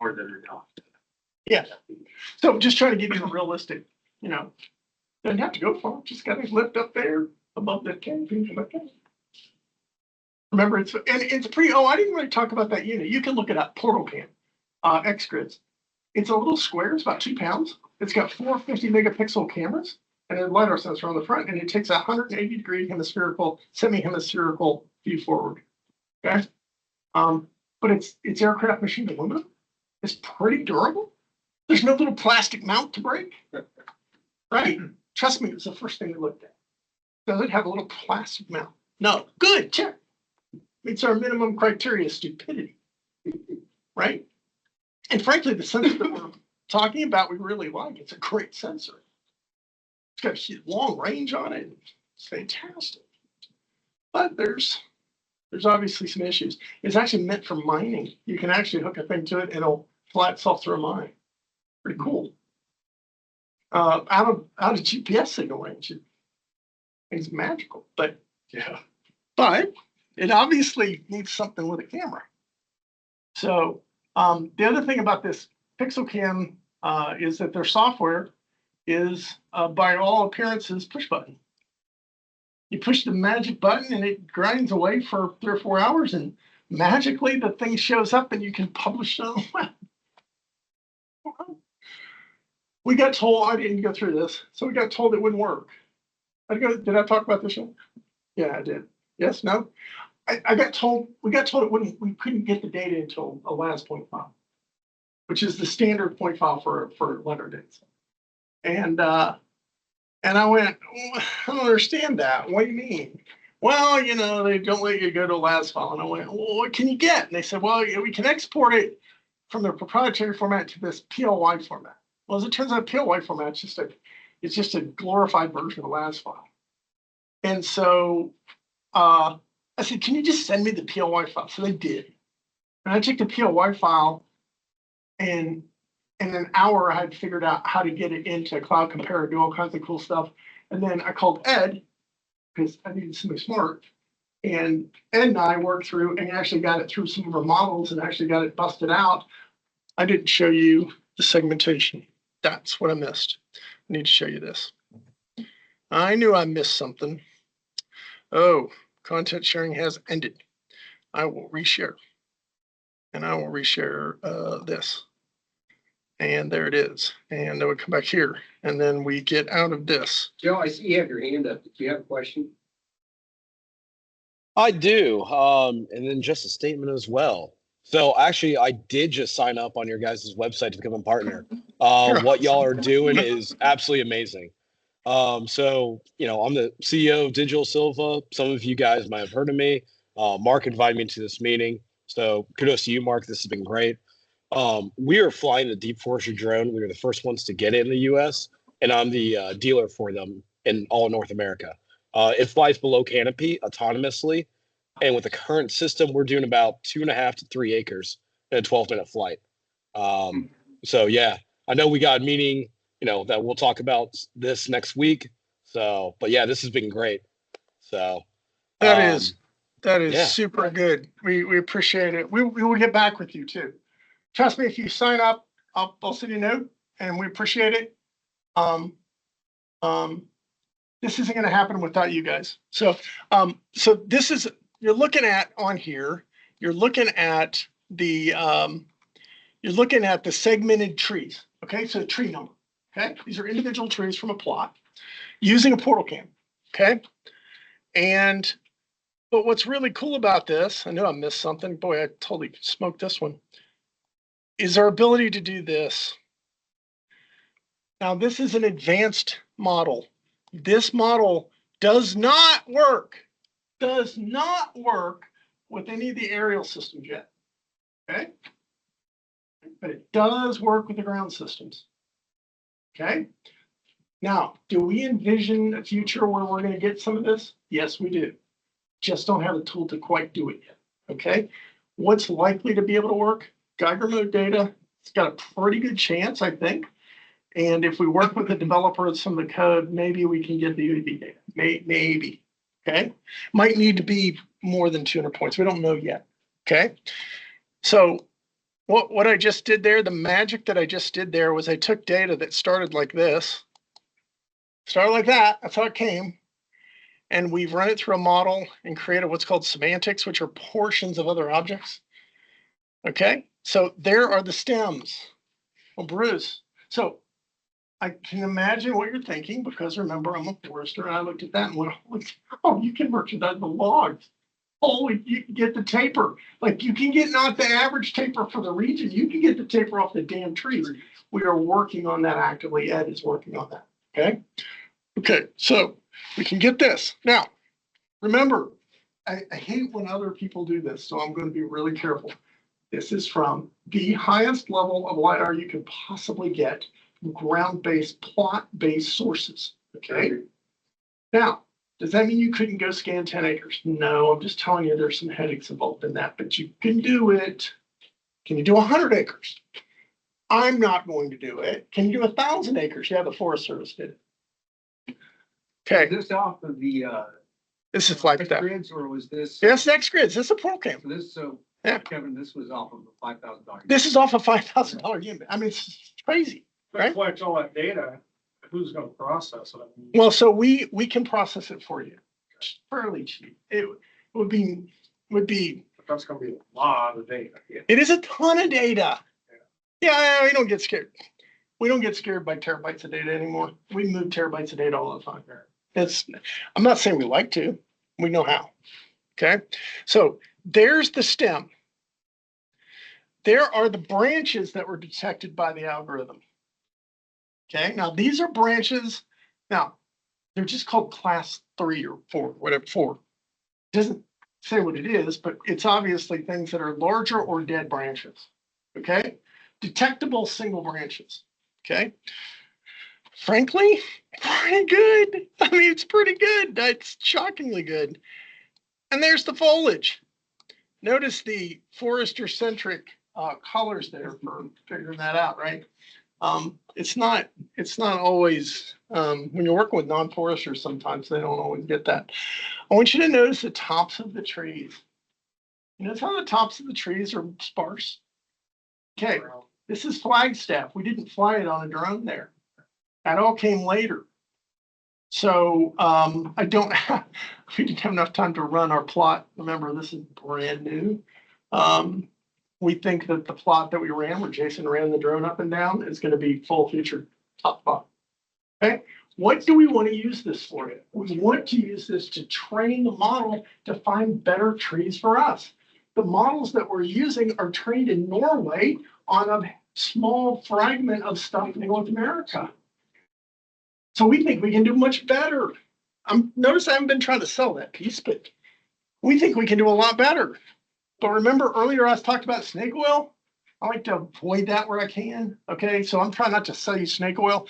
more than enough. Yeah. So just trying to give you a realistic, doesn't have to go far. Just got to lift up there above the canopy. Remember, it's pretty. Oh, I didn't really talk about that unit. You can look it up. Portal Cam, X-Grids. It's a little square. It's about 2 pounds. It's got 4 50-megapixel cameras and a LiDAR sensor on the front, and it takes a 180-degree semi-hemispherical view forward. Okay. But it's aircraft machined aluminum. It's pretty durable. There's no little plastic mount to break. Right. Trust me, it was the first thing we looked at. Does it have a little plastic mount? No. Good. Check. Meets our minimum criteria, stupidity. Right. And frankly, the sensor that we're talking about, we really like. It's a great sensor. It's got a long range on it. It's fantastic. But there's obviously some issues. It's actually meant for mining. You can actually hook a thing to it and it'll fly itself through a mine. Pretty cool. Out of GPS signal range, it's magical. But yeah, but it obviously needs something with a camera. So the other thing about this Pixel Cam is that their software is, by all appearances, push button. You push the magic button and it grinds away for 3 or 4 hours, and magically the thing shows up and you can publish it on the web. We got told, I didn't go through this, so we got told it wouldn't work. Did I talk about this yet? Yeah, I did. Yes, no? We got told we couldn't get the data until a LAS point file, which is the standard point file for LiDAR data. And I went, I don't understand that. What do you mean? Well, they don't let you go to a LAS file. And I went, well, what can you get? And they said, well, we can export it from their proprietary format to this PLY format. Well, as it turns out, PLY format it's just a glorified version of a LAS file. And so I said, can you just send me the PLY file? So they did. And I took the PLY file, and in an hour, I had figured out how to get it into Cloud Compare, do all kinds of cool stuff. And then I called Ed, because I needed somebody smart. And Ed and I worked through and actually got it through some of our models and actually got it busted out. I didn't show you the segmentation. That's what I missed. I need to show you this. I knew I missed something. Oh, content sharing has ended. I will reshare. And I will reshare this. And there it is. And then we come back here. And then we get out of this. Joe, I see you have your hand up. Do you have a question? I do. And then just a statement as well. So actually, I did just sign up on your guys' website to become a partner. What y'all are doing is absolutely amazing. So, I'm the CEO of Digital Silva. Some of you guys might have heard of me. Mark invited me to this meeting. So kudos to you, Mark. This has been great. We are flying the deep forestry drone. We were the first ones to get it in the US, and I'm the dealer for them in all North America. It flies below canopy autonomously. And with the current system, we're doing about 2.5 to 3 acres in a 12-minute flight. So yeah, I know we got a meeting, that we'll talk about this next week. So, but yeah, this has been great. So That is yeah. super good. We appreciate it. We will get back with you too. Trust me, if you sign up, I'll send you a note, and we appreciate it. This isn't going to happen without you guys. So this is, you're looking at on here, you're looking at the segmented trees. Okay, so tree number. Okay, these are individual trees from a plot using a portal cam. Okay, but what's really cool about this, I know I missed something. Boy, I totally smoked this one. Is our ability to do this. Now, this is an advanced model. This model does not work with any of the aerial systems yet. Okay, but it does work with the ground systems. Okay. Now, do we envision a future where we're going to get some of this? Yes, we do. Just don't have a tool to quite do it yet. Okay. What's likely to be able to work? Geiger mode data. It's got a pretty good chance, I think. And if we work with the developer of some of the code, maybe we can get the UAV data. Maybe. Okay. Might need to be more than 200 points. We don't know yet. Okay. So what I just did there, the magic that I just did there was I took data that started like this. Started like that. That's how it came. And we've run it through a model and created what's called semantics, which are portions of other objects. Okay. So there are the stems. Well, Bruce. So I can imagine what you're thinking, because remember, I'm a forester, and I looked at that and went, oh, you can merchandise the logs. Holy, you can get the taper. Like, you can get not the average taper for the region. You can get the taper off the damn trees. We are working on that actively. Ed is working on that. Okay. Okay. So we can get this. Now, remember, I hate when other people do this, so I'm going to be really careful. This is from the highest level of LiDAR you can possibly get, ground-based, plot-based sources. Okay. Now, does that mean you couldn't go scan 10 acres? No, I'm just telling you there's some headaches involved in that, but you can do it. Can you do 100 acres? I'm not going to do it. Can you do 1,000 acres? Yeah, the Forest Service did it. Okay. Is this off of the, This is Flagstaff. grids, or was this? Yes, next grids. This is a portal cam. So Yeah. Kevin, this was off of a $5,000. This is off a $5,000 unit. I mean, it's crazy. If Right. it collects all that data, who's gonna process it? I mean, Well, so we can process it for you. It's fairly cheap. It would be, that's gonna be a lot of data. it is a ton of data. Yeah, we don't get scared. We don't get scared by terabytes of data anymore. We move terabytes of data all the time. I'm not saying we like to, we know how. Okay. So there's the stem. There are the branches that were detected by the algorithm. Okay. Now these are branches. Now they're just called class 3 or 4, whatever, 4. It doesn't say what it is, but it's obviously things that are larger or dead branches. Okay. Detectable single branches. Okay. Frankly, pretty good. I mean, it's pretty good. That's shockingly good. And there's the foliage. Notice the forester-centric colors there for figuring that out, right? It's not always, when you're working with non-foresters, sometimes they don't always get that. I want you to notice the tops of the trees. You notice how the tops of the trees are sparse? Okay, this is Flagstaff. We didn't fly it on a drone there. That all came later. So we didn't have enough time to run our plot. Remember, this is brand new. We think that the plot that we ran, where Jason ran the drone up and down, is going to be full featured top plot. Okay. What do we want to use this for? We want to use this to train the model to find better trees for us. The models that we're using are trained in Norway on a small fragment of stuff in North America. So we think we can do much better. Notice I haven't been trying to sell that piece, but we think we can do a lot better. But remember earlier I was talked about snake oil? I like to avoid that where I can. Okay, so I'm trying not to sell you snake oil.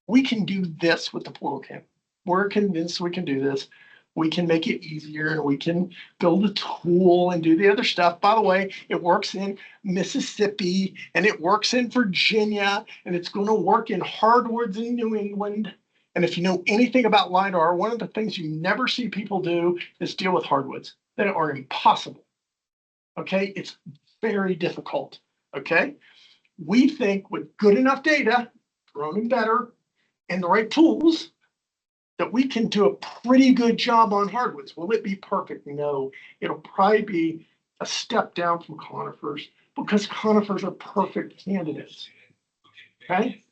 We can do this with the portal can. We're convinced we can do this. We can make it easier and we can build a tool and do the other stuff. By the way, it works in Mississippi and it works in Virginia and it's going to work in hardwoods in New England. And if you know anything about LiDAR, one of the things you never see people do is deal with hardwoods. They are impossible. Okay, it's very difficult. Okay, we think with good enough data, grown and better, and the right tools, that we can do a pretty good job on hardwoods. Will it be perfect? No, it'll probably be a step down from conifers because conifers are perfect candidates. Okay.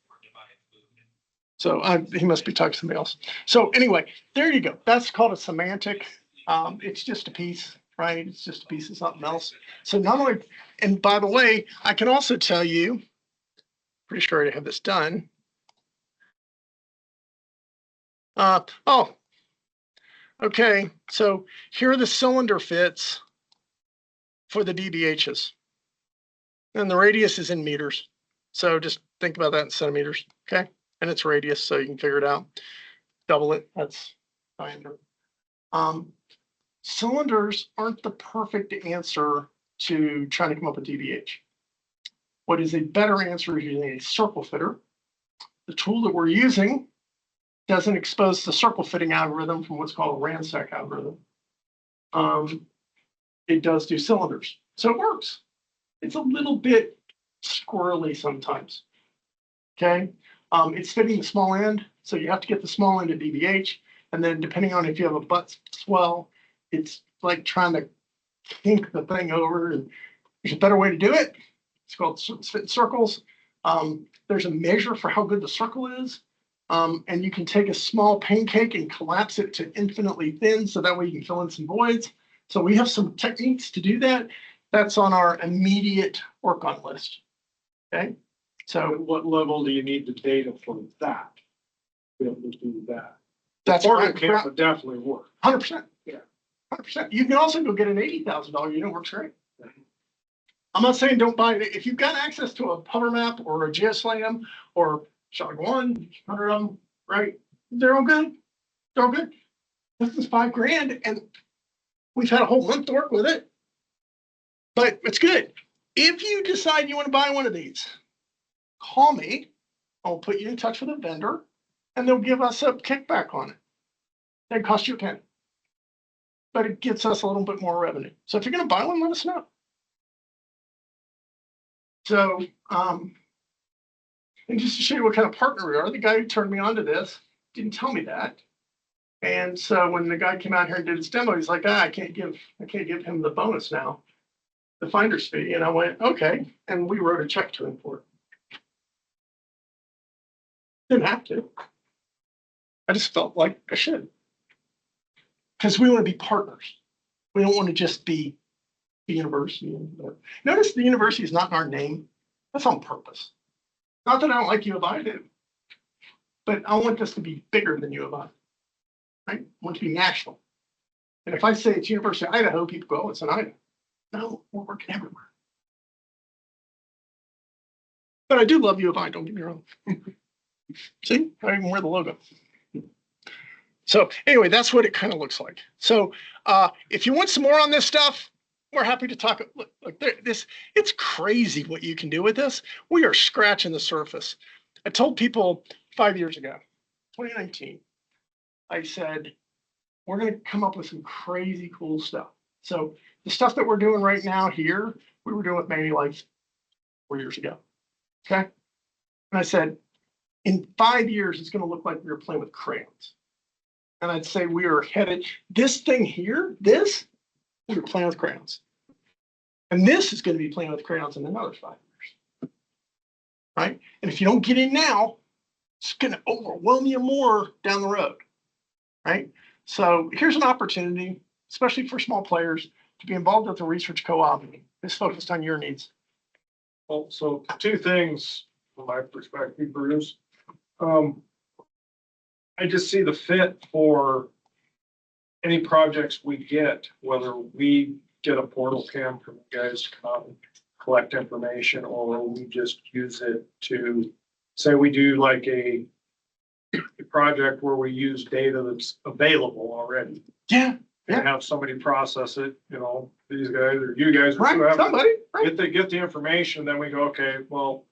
So he must be talking to somebody else. So anyway, there you go. That's called a semantic. It's just a piece, right? It's just a piece of something else. So not only, and by the way, I can also tell you, pretty sure I have this done. Oh, okay. So here are the cylinder fits for the DBHs. And the radius is in meters. So just think about that in centimeters, okay? And it's radius, so you can figure it out. Double it, that's diameter. Cylinders aren't the perfect answer to trying to come up with DBH. What is a better answer is using a circle fitter. The tool that we're using doesn't expose the circle fitting algorithm from what's called a ransack algorithm. It does do cylinders, so it works. It's a little bit squirrely sometimes. Okay, it's fitting the small end, so you have to get the small end of DBH, and then depending on if you have a butt swell, it's like trying to kink the thing over. And there's a better way to do it. It's called fit circles. There's a measure for how good the circle is. And you can take a small pancake and collapse it to infinitely thin, so that way you can fill in some voids. So we have some techniques to do that. That's on our immediate work on list. Okay, so At what level do you need the data for that? To be able to do that. that's Portal right. can would definitely work. 100%. Yeah. 100%. You can also go get an $80,000 unit. Works great. I'm not saying don't buy it. If you've got access to a hover map or a GeoSlam or Shot 100 of them, right? They're all good. They're all good. This is $5,000 and we've had a whole month to work with it, but it's good. If you decide you want to buy one of these, call me. I'll put you in touch with a vendor and they'll give us a kickback on it. It costs you a penny, but it gets us a little bit more revenue. So if you're going to buy one, let us know. So, and just to show you what kind of partner we are, the guy who turned me on to this didn't tell me that. And so when the guy came out here and did his demo, he's like, I can't give him the bonus now, the finder's fee. And I went, okay. And we wrote a check to him for it. Didn't have to. I just felt like I should. Because we want to be partners. We don't want to just be the university. Notice the university is not in our name. That's on purpose. Not that I don't like U of I, but I want this to be bigger than U of I. Right? I want it to be national. And if I say it's University of Idaho, people go, oh, it's in Idaho. No, we're working everywhere. But I do love U of I, don't get me wrong. See, I even wear the logo. So anyway, that's what it kind of looks like. So if you want some more on this stuff, we're happy to talk. Look, it's crazy what you can do with this. We are scratching the surface. I told people 5 years ago, 2019, I said, we're going to come up with some crazy cool stuff. So the stuff that we're doing right now here, we were doing with Manulife 4 years ago. Okay. And I said, in 5 years, it's going to look like we were playing with crayons. And I'd say we are headed, this thing here, we were playing with crayons. And this is going to be playing with crayons in another 5 years. Right? And if you don't get in now, it's going to overwhelm you more down the road. Right? So here's an opportunity, especially for small players, to be involved with the research co-op that's focused on your needs. Well, so two things from my perspective, Bruce. I just see the fit for any projects we get, whether we get a portal cam from you guys to come out and collect information, or we just use it to, say we do like a project where we use data that's available already. Yeah, And have somebody process it, you know, these guys or you guys or right, whoever. somebody, right. Get the information, then we go, okay, well,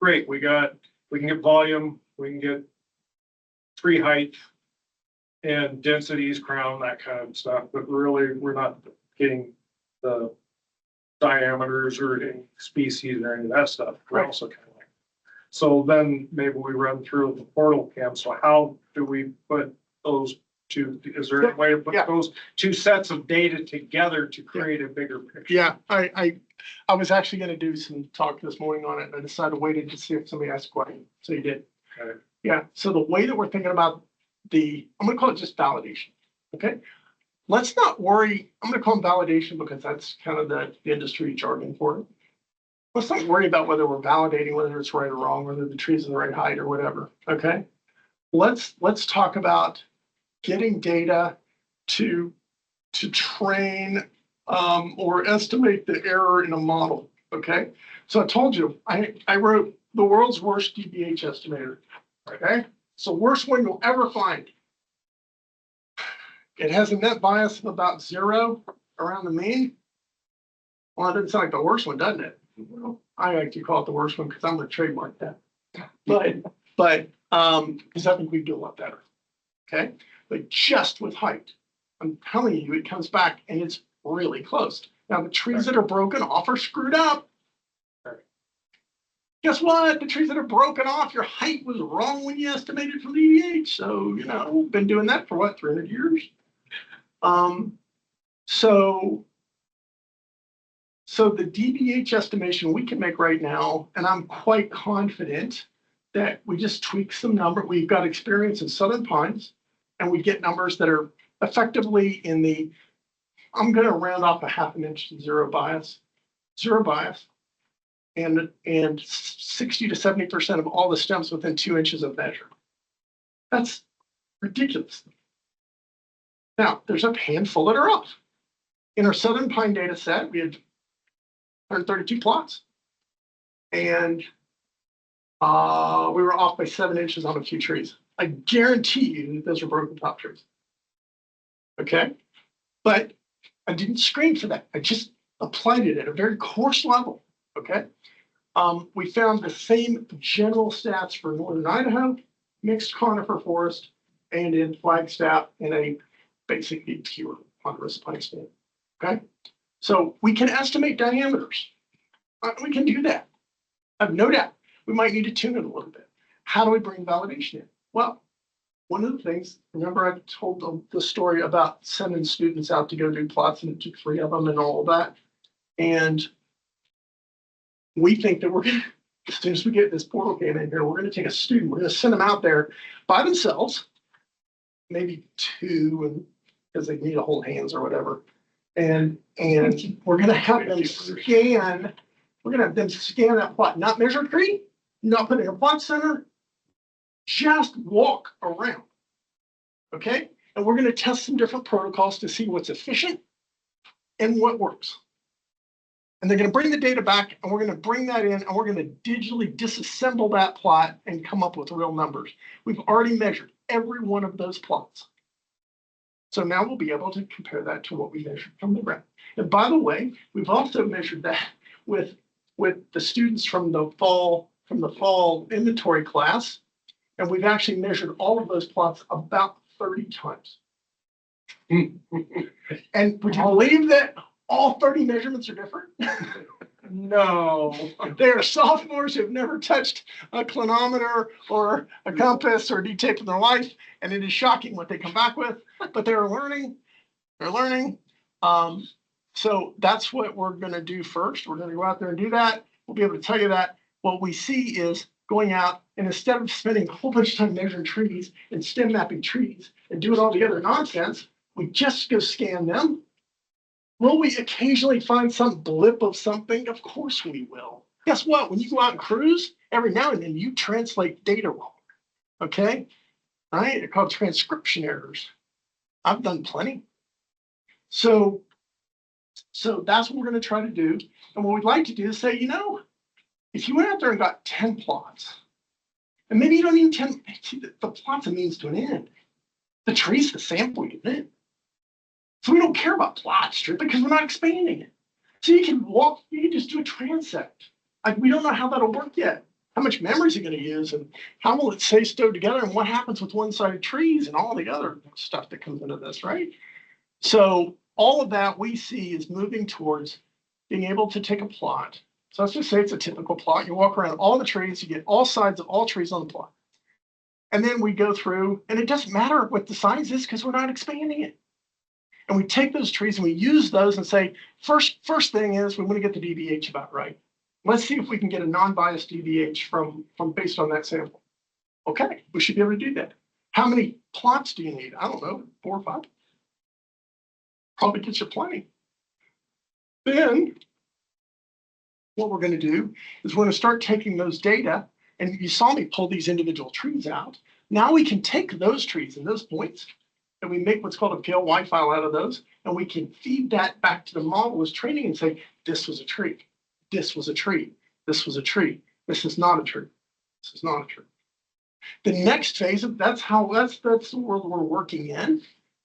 great, we can get volume, we can get tree height and densities, crown, that kind of stuff, but really, we're not getting the diameters or any species or any of that stuff. We're Right. also kind of like, so then maybe we run through the portal cam. So how do we put those two, is there any way to put Yeah. those two sets of data together to create a bigger picture? Yeah, I was actually gonna do some talk this morning on it, and I decided to wait to see if somebody asked a question, so you did. Okay. Yeah, so the way that we're thinking about I'm gonna call it just validation, okay? Let's not worry, I'm gonna call them validation because that's kind of the industry jargon for it. Let's not worry about whether we're validating whether it's right or wrong, whether the tree's in the right height or whatever, okay? Let's talk about getting data to train or estimate the error in a model, okay? So I told you, I wrote the world's worst DBH estimator, okay? It's the worst one you'll ever find. It has a net bias of about 0 around the mean. Well, it doesn't sound like the worst one, doesn't it? Well, I like to call it the worst one because I'm gonna trademark that. But, because I think we do a lot better, okay? But just with height, I'm telling you, it comes back and it's really close. Now, the trees that are broken off are screwed up. Guess what? The trees that are broken off, your height was wrong when you estimated from the EH. So, you know, been doing that for what, 300 years? So the DBH estimation we can make right now, and I'm quite confident that we just tweak some number. We've got experience in Southern Pines, and we get numbers that are effectively in the, I'm going to round off a half an inch to zero bias, and 60 to 70% of all the stems within 2 inches of measure. That's ridiculous. Now, there's a handful that are off. In our Southern Pine data set, we had 132 plots, and we were off by 7 inches on a few trees. I guarantee you that those are broken top trees. Okay, but I didn't screen for that. I just applied it at a very coarse level. Okay, we found the same general stats for northern Idaho, mixed conifer forest, and in Flagstaff in a basically pure ponderous pine stand. Okay, so we can estimate diameters. We can do that. I have no doubt. We might need to tune it a little bit. How do we bring validation in? Well, one of the things, remember I told the story about sending students out to go do plots, and it took 3 of them and all of that. And we think that we're going to, as soon as we get this portal cam in here, we're going to take a student, we're going to send them out there by themselves, maybe 2, and because they need to hold hands or whatever. And we're going to have them scan, that plot, not measure tree, not put it in a plot center, just walk around. Okay? And we're going to test some different protocols to see what's efficient and what works. And they're going to bring the data back, and we're going to bring that in, and we're going to digitally disassemble that plot and come up with real numbers. We've already measured every one of those plots. So now we'll be able to compare that to what we measured from the ground. And by the way, we've also measured that with the students from the fall inventory class, and we've actually measured all of those plots about 30 times. And would you believe that all 30 measurements are different? No, they are sophomores who've never touched a clinometer or a compass or D-tape in their life, and it is shocking what they come back with, but they're learning. So that's what we're going to do first. We're going to go out there and do that. We'll be able to tell you that. What we see is going out, and instead of spending a whole bunch of time measuring trees and stem mapping trees and doing all the other nonsense, we just go scan them. Will we occasionally find some blip of something? Of course we will. Guess what? When you go out and cruise, every now and then you translate data wrong. Okay? right? They're called transcription errors. I've done plenty. So that's what we're going to try to do. And what we'd like to do is say, if you went out there and got 10 plots, and maybe you don't need 10, the plot's a means to an end. The tree's the sample unit. So we don't care about plot strip because we're not expanding it. So you can just do a transect. We don't know how that'll work yet. How much memory is it going to use, and how will it stay stowed together, and what happens with one-sided trees and all the other stuff that comes into this, right? So all of that we see is moving towards being able to take a plot. So let's just say it's a typical plot. You walk around all the trees, you get all sides of all trees on the plot. And then we go through, and it doesn't matter what the size is because we're not expanding it. And we take those trees and we use those and say, first thing is we want to get the DBH about right. Let's see if we can get a non-biased DBH from based on that sample. Okay, we should be able to do that. How many plots do you need? I don't know, 4 or 5. Probably gets you plenty. Then what we're going to do is we're going to start taking those data, and you saw me pull these individual trees out. Now we can take those trees and those points, and we make what's called a PLY file out of those, and we can feed that back to the model as training and say, this was a tree, this was a tree, this was a tree, this is not a tree, this is not a tree. The next phase of that's the world we're working in.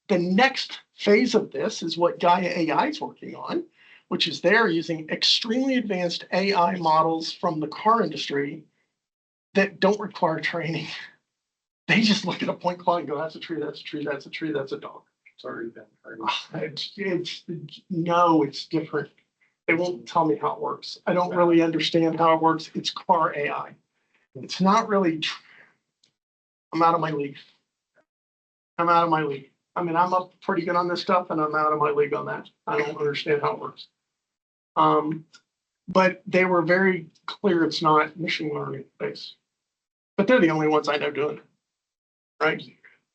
The next phase of this is what Gaia AI is working on, which is they're using extremely advanced AI models from the car industry that don't require training. They just look at a point cloud and go, that's a tree, that's a tree, that's a tree, that's a dog. It's already been trained. It's different. They won't tell me how it works. I don't really understand how it works. It's car AI. It's not really, I'm out of my league. I'm out of my league. I mean, I'm up pretty good on this stuff and I'm out of my league on that. I don't understand how it works. But they were very clear it's not machine learning based. But they're the only ones I know doing it. Right.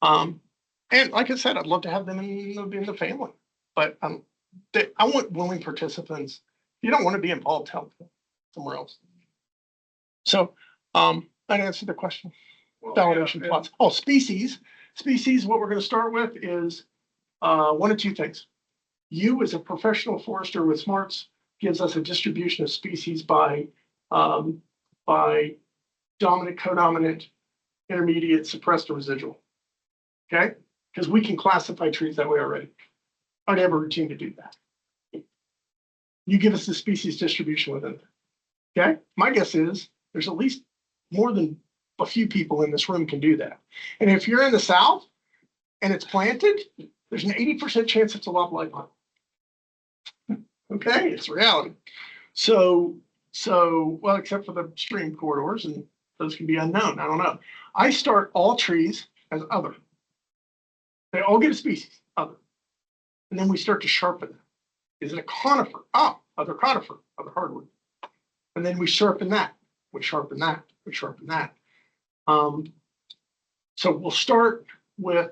And like I said, I'd love to have them in the family. But I want willing participants. If you don't want to be involved, help them somewhere else. So I answered the question. Validation plots. Oh, species. Species, what we're going to start with is one of two things. You, as a professional forester with smarts, gives us a distribution of species by dominant, codominant, intermediate, suppressed, or residual. Okay? Because we can classify trees that way already. I'd have a routine to do that. You give us the species distribution within it. Okay? My guess is there's at least more than a few people in this room can do that. And if you're in the South and it's planted, there's an 80% chance it's a lot like mine. Okay, it's reality. So, well, except for the stream corridors, and those can be unknown. I don't know. I start all trees as other. They all get a species, other. And then we start to sharpen them. Is it a conifer? Oh, other conifer, other hardwood. And then we sharpen that. We sharpen that. We sharpen that. So we'll start with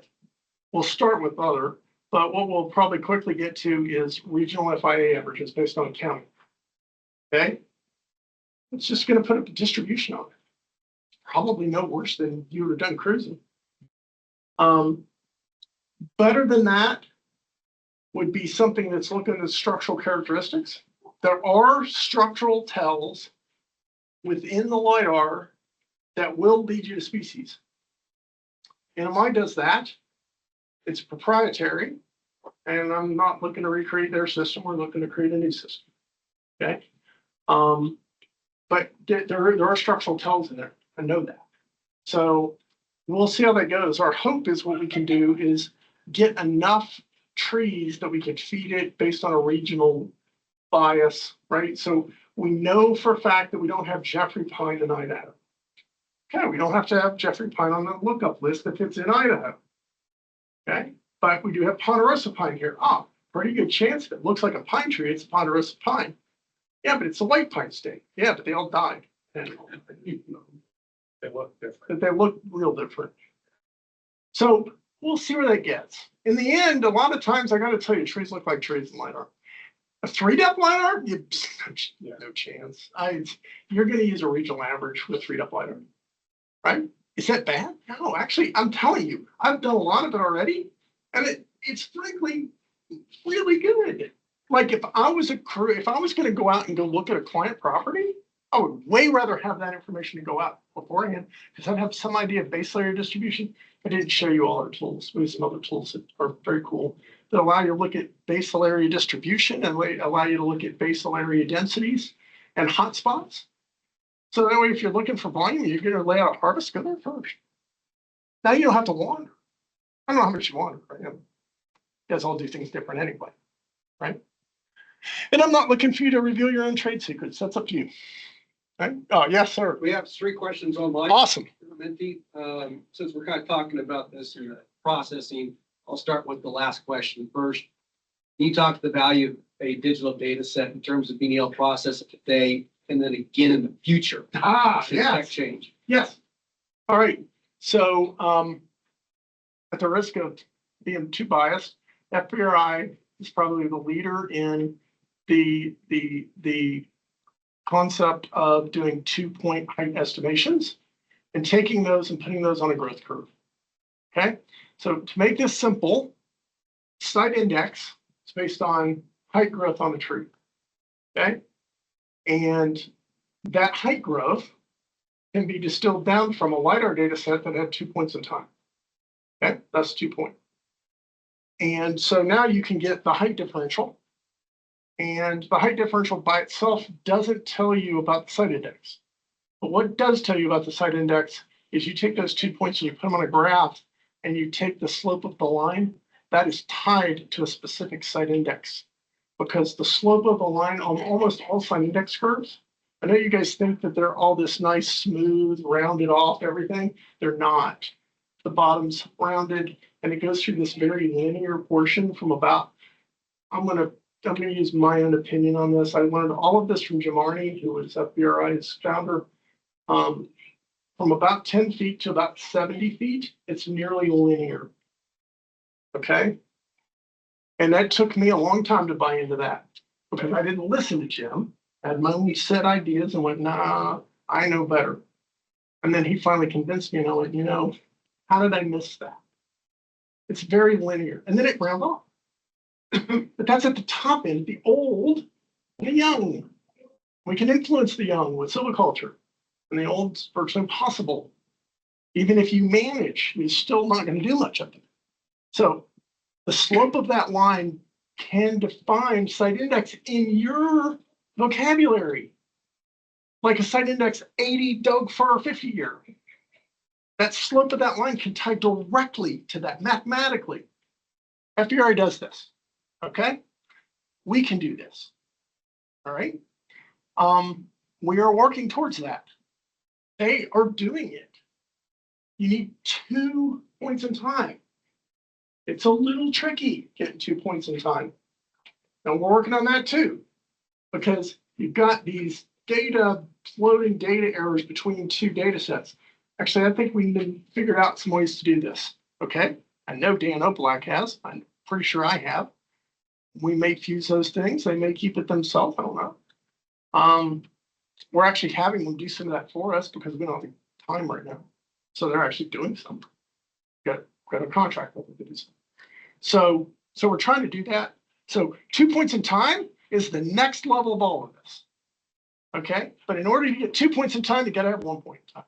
other, but what we'll probably quickly get to is regional FIA averages based on county. Okay, it's just going to put up a distribution on it. Probably no worse than you would have done cruising. Better than that would be something that's looking at structural characteristics. There are structural tells within the LiDAR that will lead you to species. NMI does that. It's proprietary, and I'm not looking to recreate their system. We're looking to create a new system. Okay. But there are structural tells in there. I know that. So we'll see how that goes. Our hope is what we can do is get enough trees that we can feed it based on a regional bias, right? So we know for a fact that we don't have Jeffrey pine in Idaho. Okay, we don't have to have Jeffrey pine on the lookup list if it's in Idaho. Okay, but we do have ponderosa pine here. Pretty good chance if it looks like a pine tree, it's a ponderosa pine. Yeah, but it's a white pine state. Yeah, but they all died. And They look different. they look real different. So we'll see where that gets. In the end, a lot of times I got to tell you, trees look like trees in LiDAR. A 3-depth LiDAR, no chance. You're going to use a regional average with 3-depth LiDAR, right? Is that bad? No, actually, I'm telling you, I've done a lot of it already, and it's frankly really good. Like if I was if I was going to go out and go look at a client property, I would way rather have that information to go out beforehand because I'd have some idea of base layer distribution. I didn't show you all our tools. We have some other tools that are very cool that allow you to look at basal area distribution and allow you to look at basal area densities and hotspots. So that way, if you're looking for volume, you're going to lay out harvest, go there first. Now you don't have to wander. I don't know how much you wander, right? You guys all do things different anyway, right? And I'm not looking for you to reveal your own trade secrets. That's up to you. Right? Oh, yes, sir. We have 3 questions online. Awesome. Menti. Since we're kind of talking about this in the processing, I'll start with the last question first. Can you talk to the value of a digital data set in terms of being able to process it today and then again in the future? Should tech Yes. change? Yes. All right. So, at the risk of being too biased, FBRI is probably the leader in the concept of doing 2-point height estimations and taking those and putting those on a growth curve. Okay. So to make this simple, site index is based on height growth on the tree. Okay. And that height growth can be distilled down from a LiDAR data set that had 2 points in time. Okay, that's 2 points. And so now you can get the height differential. And the height differential by itself doesn't tell you about the site index. But what does tell you about the site index is you take those 2 points and you put them on a graph and you take the slope of the line that is tied to a specific site index. Because the slope of the line on almost all site index curves, I know you guys think that they're all this nice, smooth, rounded off everything. They're not. The bottom's rounded and it goes through this very linear portion from about, I'm going to use my own opinion on this. I learned all of this from Jamarni, who was FBRI's founder. From about 10 feet to about 70 feet, it's nearly linear. Okay. And that took me a long time to buy into that because I didn't listen to Jim. I had my own set ideas and went, nah, I know better. And then he finally convinced me and I went, how did I miss that? It's very linear. And then it rounds off. But that's at the top end, the old and the young. We can influence the young with silviculture. And the old's virtually impossible. Even if you manage, you're still not going to do much of it. So the slope of that line can define site index in your vocabulary. Like a site index 80 Doug fir 50 year. That slope of that line can tie directly to that mathematically. FBRI does this. Okay, we can do this. All right. We are working towards that. They are doing it. You need 2 points in time. It's a little tricky getting 2 points in time. And we're working on that too, because you've got these floating data errors between 2 data sets. Actually, I think we've figured out some ways to do this. Okay. I know Dan Opelak has. I'm pretty sure I have. We may fuse those things. They may keep it themselves. I don't know. We're actually having them do some of that for us because we don't have the time right now. So they're actually doing something. Got a contract with them to do something. So we're trying to do that. So 2 points in time is the next level of all of this. Okay. But in order to get 2 points in time, you got to have 1 point in time.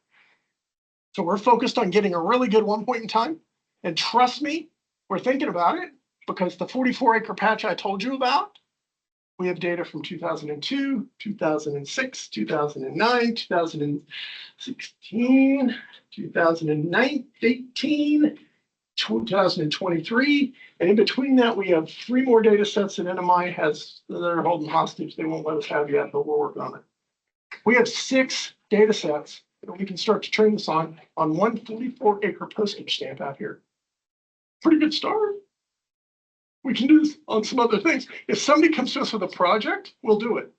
So we're focused on getting a really good 1 point in time. And trust me, we're thinking about it. Because the 44-acre patch I told you about, we have data from 2002, 2006, 2009, 2016, 2018, 2023. And in between that, we have 3 more data sets that NMI has that are holding hostage. They won't let us have yet, but we're working on it. We have 6 data sets that we can start to train this on one 44-acre postage stamp out here. Pretty good start. We can do this on some other things. If somebody comes to us with a project, we'll do it.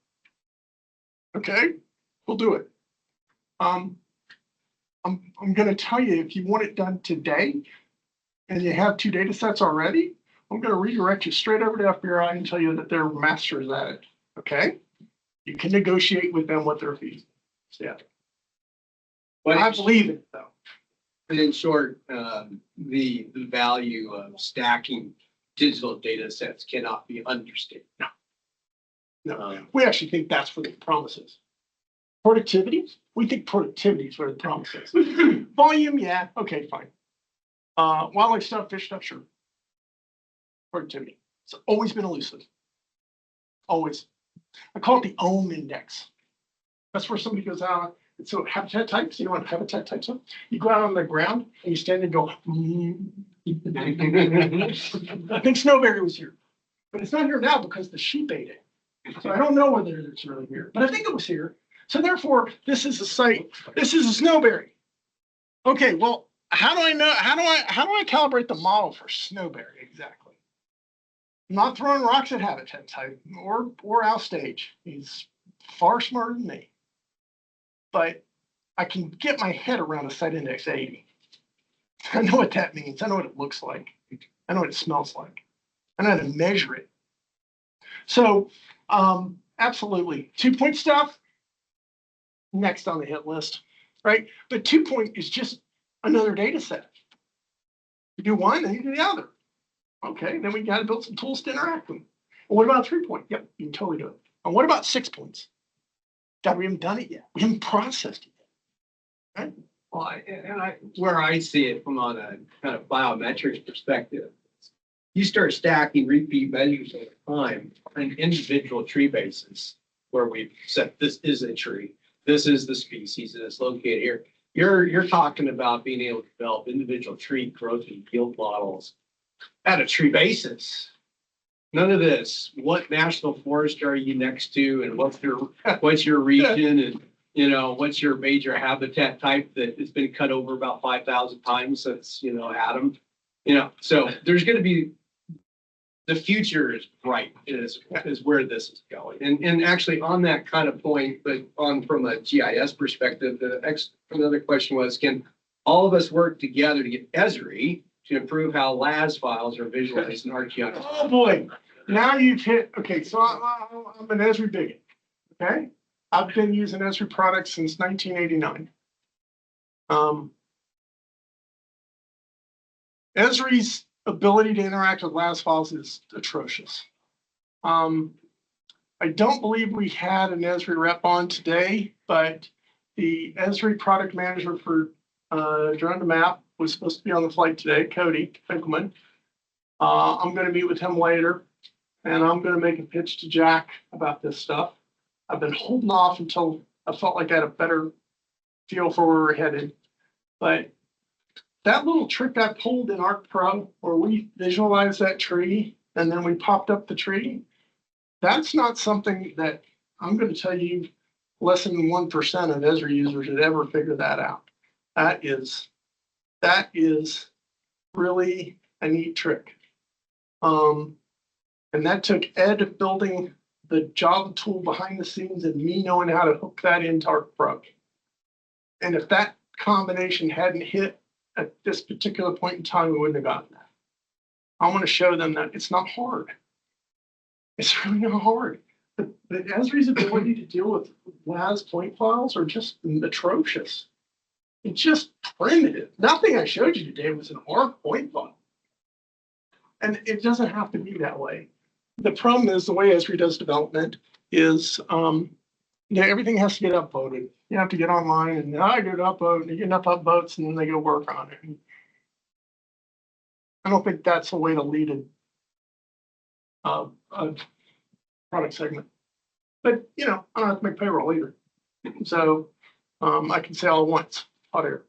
Okay, we'll do it. I'm going to tell you, if you want it done today and you have 2 data sets already, I'm going to redirect you straight over to FBRI and tell you that they're masters at it. Okay, you can negotiate with them what their fees. Yeah, I believe it though. And in short, the value of stacking digital data sets cannot be understated. No, we actually think that's where the promise is. Productivity, we think productivity is where the promise is. Volume, yeah, okay, fine. Wildlife stuff, fish stuff, sure. Productivity, it's always been elusive. Always. I call it the ohm index. That's where somebody goes out. So habitat types, you know what habitat types are? You go out on the ground and you stand and go, I think snowberry was here, but it's not here now because the sheep ate it. So I don't know whether it's really here, but I think it was here. So therefore, this is a site, this is a snowberry. Okay, well, how do I know, how do I calibrate the model for snowberry exactly? I'm not throwing rocks at habitat type or Al Stage. He's far smarter than me. But I can get my head around a site index 80. I know what that means. I know what it looks like. I know what it smells like. I know how to measure it. So absolutely. 2-point stuff, next on the hit list, right? But 2-point is just another data set. You do one, then you do the other. Okay, then we got to build some tools to interact with them. Well, what about 3-point? Yep, you can totally do it. And what about 6 points? God, we haven't done it yet. We haven't processed it yet. Right? Well, where I see it from on a kind of biometrics perspective, you start stacking repeat measures over time on an individual tree basis, where we've said this is a tree, this is the species that is located here. You're talking about being able to develop individual tree growth and yield models at a tree basis. None of this. What national forest are you next to, and what's your region, and what's your major habitat type that has been cut over about 5,000 times since Adam. So there's going to be, the future is bright is where this is going. And actually on that kind of point, but from a GIS perspective, another question was, can all of us work together to get Esri to improve how LAS files are visualized in ArcGIS? Oh boy, now you've hit, okay, so I'm an Esri bigot, okay? I've been using Esri products since 1989. Esri's ability to interact with LAS files is atrocious. I don't believe we had an Esri rep on today, but the Esri product manager for Drone to Map was supposed to be on the flight today, Cody Finkelman. I'm going to meet with him later, and I'm going to make a pitch to Jack about this stuff. I've been holding off until I felt like I had a better feel for where we're headed. But that little trick I pulled in Arc Pro, where we visualized that tree and then we popped up the tree, that's not something that I'm going to tell you less than 1% of Esri users had ever figured that out. That is really a neat trick. And that took Ed building the Java tool behind the scenes and me knowing how to hook that into Arc Pro. And if that combination hadn't hit at this particular point in time, we wouldn't have gotten that. I want to show them that it's not hard. It's really not hard. But Esri's ability to deal with LAS point files are just atrocious. It's just primitive. Nothing I showed you today was an ARC point file. And it doesn't have to be that way. The problem is the way Esri does development is everything has to get upvoted. You have to get online and I get upvoted, and you get enough upvotes and then they go work on it. And I don't think that's the way to lead a product segment. But I don't have to make payroll either. So I can say all at once, hot air.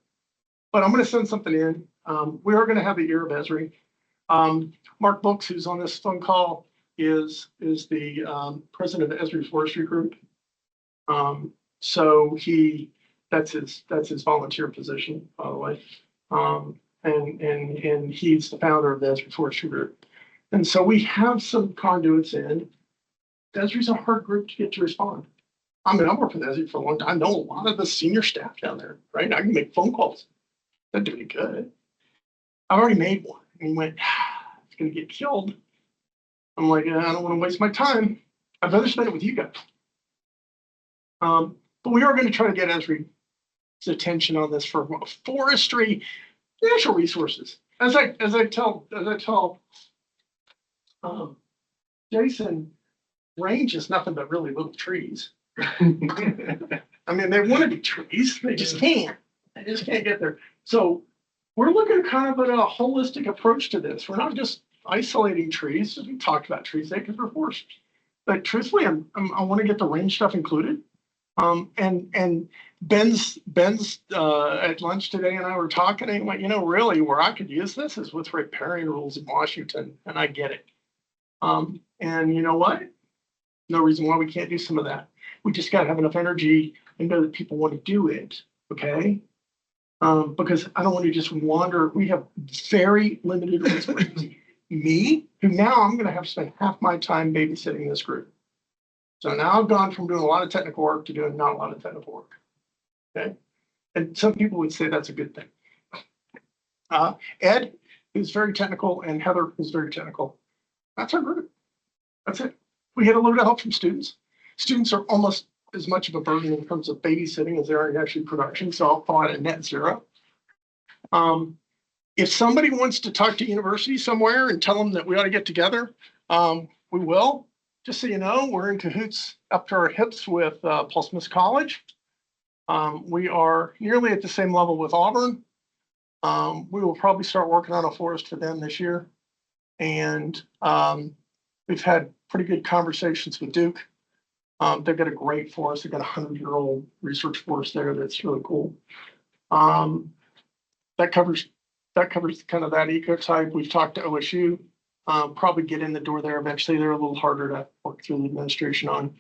But I'm going to send something in. We are going to have the ear of Esri. Mark Books, who's on this phone call, is the president of the Esri Forestry Group. So that's his volunteer position, by the way. And he's the founder of the Esri Forestry Group. And so we have some conduits in. Esri's a hard group to get to respond. I mean, I've worked with Esri for a long time. I know a lot of the senior staff down there, right? I can make phone calls. That did me good. I've already made one. And he went, it's going to get killed. I'm like, I don't want to waste my time. I'd rather spend it with you guys. But we are going to try to get Esri's attention on this for forestry. natural resources. As I tell, Jason, range is nothing but really little trees. I mean, they want to be trees, they just can't. They just can't get there. So we're looking kind of at a holistic approach to this. We're not just isolating trees. We talked about trees, because we're foresters. But truthfully, I want to get the range stuff included. And Ben's at lunch today and I were talking, and he went, really where I could use this is with riparian rules in Washington, and I get it. And you know what? No reason why we can't do some of that. We just got to have enough energy and know that people want to do it. Okay. Because I don't want to just wander. We have very limited resources. Me, who now I'm going to have to spend half my time babysitting this group. So now I've gone from doing a lot of technical work to doing not a lot of technical work. Okay. And some people would say that's a good thing. Ed, who's very technical, and Heather, who's very technical. That's our group. That's it. We get a little bit of help from students. Students are almost as much of a burden in terms of babysitting as they are in actually production. So I'll call it a net zero. If somebody wants to talk to university somewhere and tell them that we ought to get together, we will. Just so you know, we're in cahoots up to our hips with Paul Smith College. We are nearly at the same level with Auburn. We will probably start working on a forest for them this year. And we've had pretty good conversations with Duke. They've got a great forest. They've got a 100-year-old research forest there that's really cool. That covers kind of that ecotype. We've talked to OSU. Probably get in the door there eventually. They're a little harder to work through the administration on.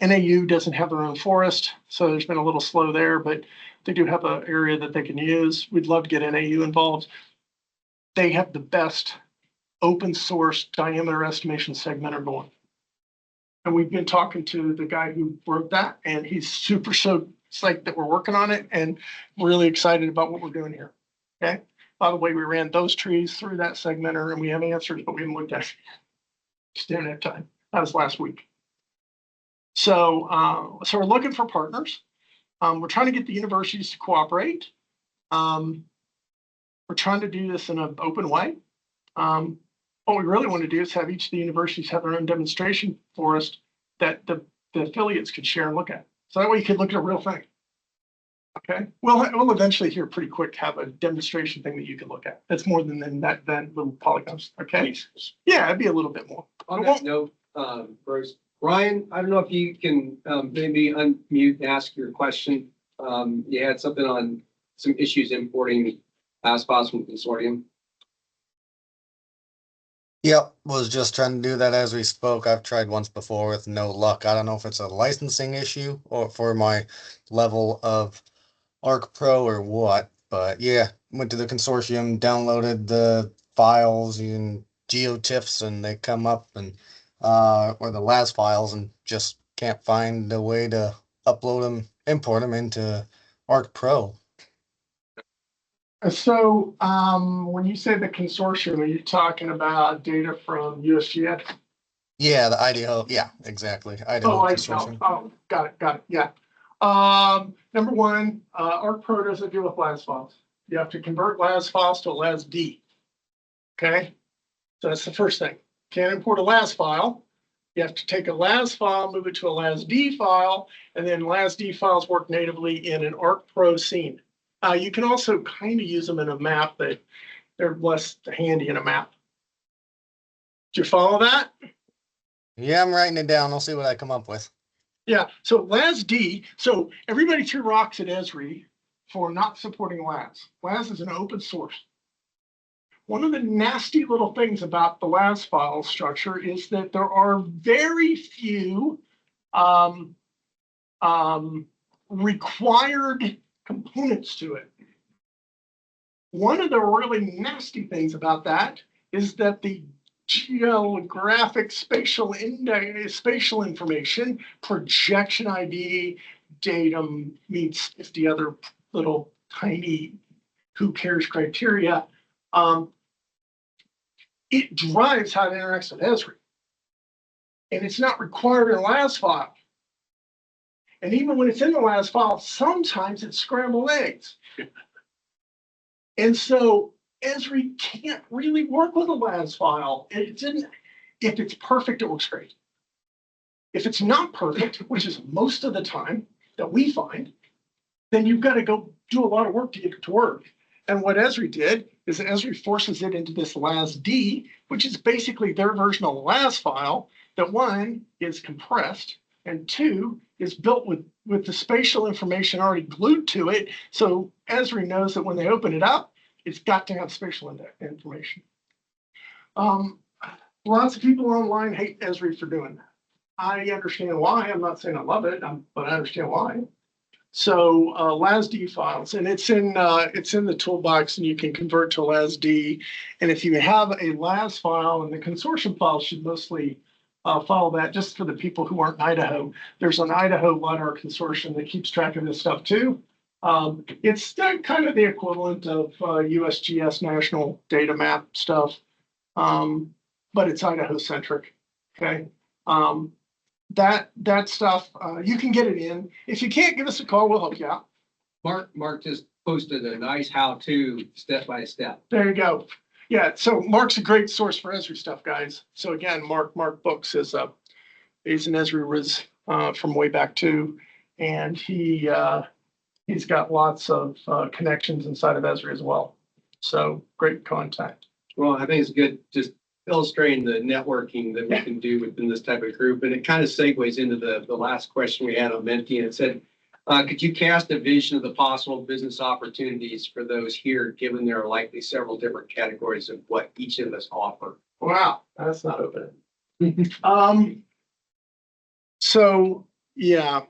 NAU doesn't have their own forest, so there's been a little slow there, but they do have an area that they can use. We'd love to get NAU involved. They have the best open source diameter estimation segmenter going. And we've been talking to the guy who wrote that, and he's super psyched that we're working on it and really excited about what we're doing here. Okay. By the way, we ran those trees through that segmenter and we have answers, but we haven't looked at it. Just didn't have time. That was last week. So, so we're looking for partners. We're trying to get the universities to cooperate. We're trying to do this in an open way. What we really want to do is have each of the universities have their own demonstration forest that the affiliates could share and look at. So that way you could look at a real thing. Okay. We'll eventually here pretty quick have a demonstration thing that you can look at. That's more than little polygons. Okay. Yeah, it'd be a little bit more. On that note, Bruce, Ryan, I don't know if you can maybe unmute and ask your question. You had something on some issues importing asphalt from the consortium. Yep, was just trying to do that as we spoke. I've tried once before with no luck. I don't know if it's a licensing issue or for my level of Arc Pro or what, but yeah, went to the consortium, downloaded the files and geotiffs, and they come up and or the LAS files, and just can't find a way to upload them, import them into Arc Pro. So when you say the consortium, are you talking about data from USGS? Yeah, the Idaho. Yeah, exactly. Idaho consortium. Oh, got it. Yeah. Number one, Arc Pro doesn't deal with LAS files. You have to convert LAS files to a LAS D. Okay. So that's the first thing. Can't import a LAS file. You have to take a LAS file, move it to a LAS D file, and then LAS D files work natively in an Arc Pro scene. You can also kind of use them in a map, but they're less handy in a map. Did you follow that? Yeah, I'm writing it down. I'll see what I come up with. Yeah, so LAS-D, so everybody threw rocks at Esri for not supporting LAS. LAS is an open source. One of the nasty little things about the LAS file structure is that there are very few required components to it. One of the really nasty things about that is that the geographic spatial information, projection ID, datum meets 50 other little tiny who cares criteria. It drives how it interacts with Esri. And it's not required in a LAS file. And even when it's in the LAS file, sometimes it's scrambled eggs. And so Esri can't really work with a LAS file. It didn't, if it's perfect, it works great. If it's not perfect, which is most of the time that we find, then you've got to go do a lot of work to get it to work. And what Esri did is Esri forces it into this LAS-D, which is basically their version of a LAS file that one is compressed and two is built with the spatial information already glued to it. So Esri knows that when they open it up, it's got to have spatial information. Lots of people online hate Esri for doing that. I understand why. I'm not saying I love it, but I understand why. So LAS-D files, and it's in the toolbox, and you can convert to LAS-D. And if you have a LAS file, and the consortium file should mostly follow that. Just for the people who aren't in Idaho, there's an Idaho LiDAR consortium that keeps track of this stuff too. It's kind of the equivalent of USGS National Data Map stuff, but it's Idaho centric. Okay. That stuff, you can get it in. If you can't, give us a call, we'll help you out. Mark just posted a nice how-to step by step. There you go. Yeah, so Mark's a great source for Esri stuff, guys. So again, Mark Books is he's an Esri Riz from way back too, and he's got lots of connections inside of Esri as well. So great contact. Well, I think it's good just illustrating the networking that we can do within this type of group. And it kind of segues into the last question we had on Menti, and it said, could you cast a vision of the possible business opportunities for those here, given there are likely several different categories of what each of us offer? Wow, that's not open. So yeah.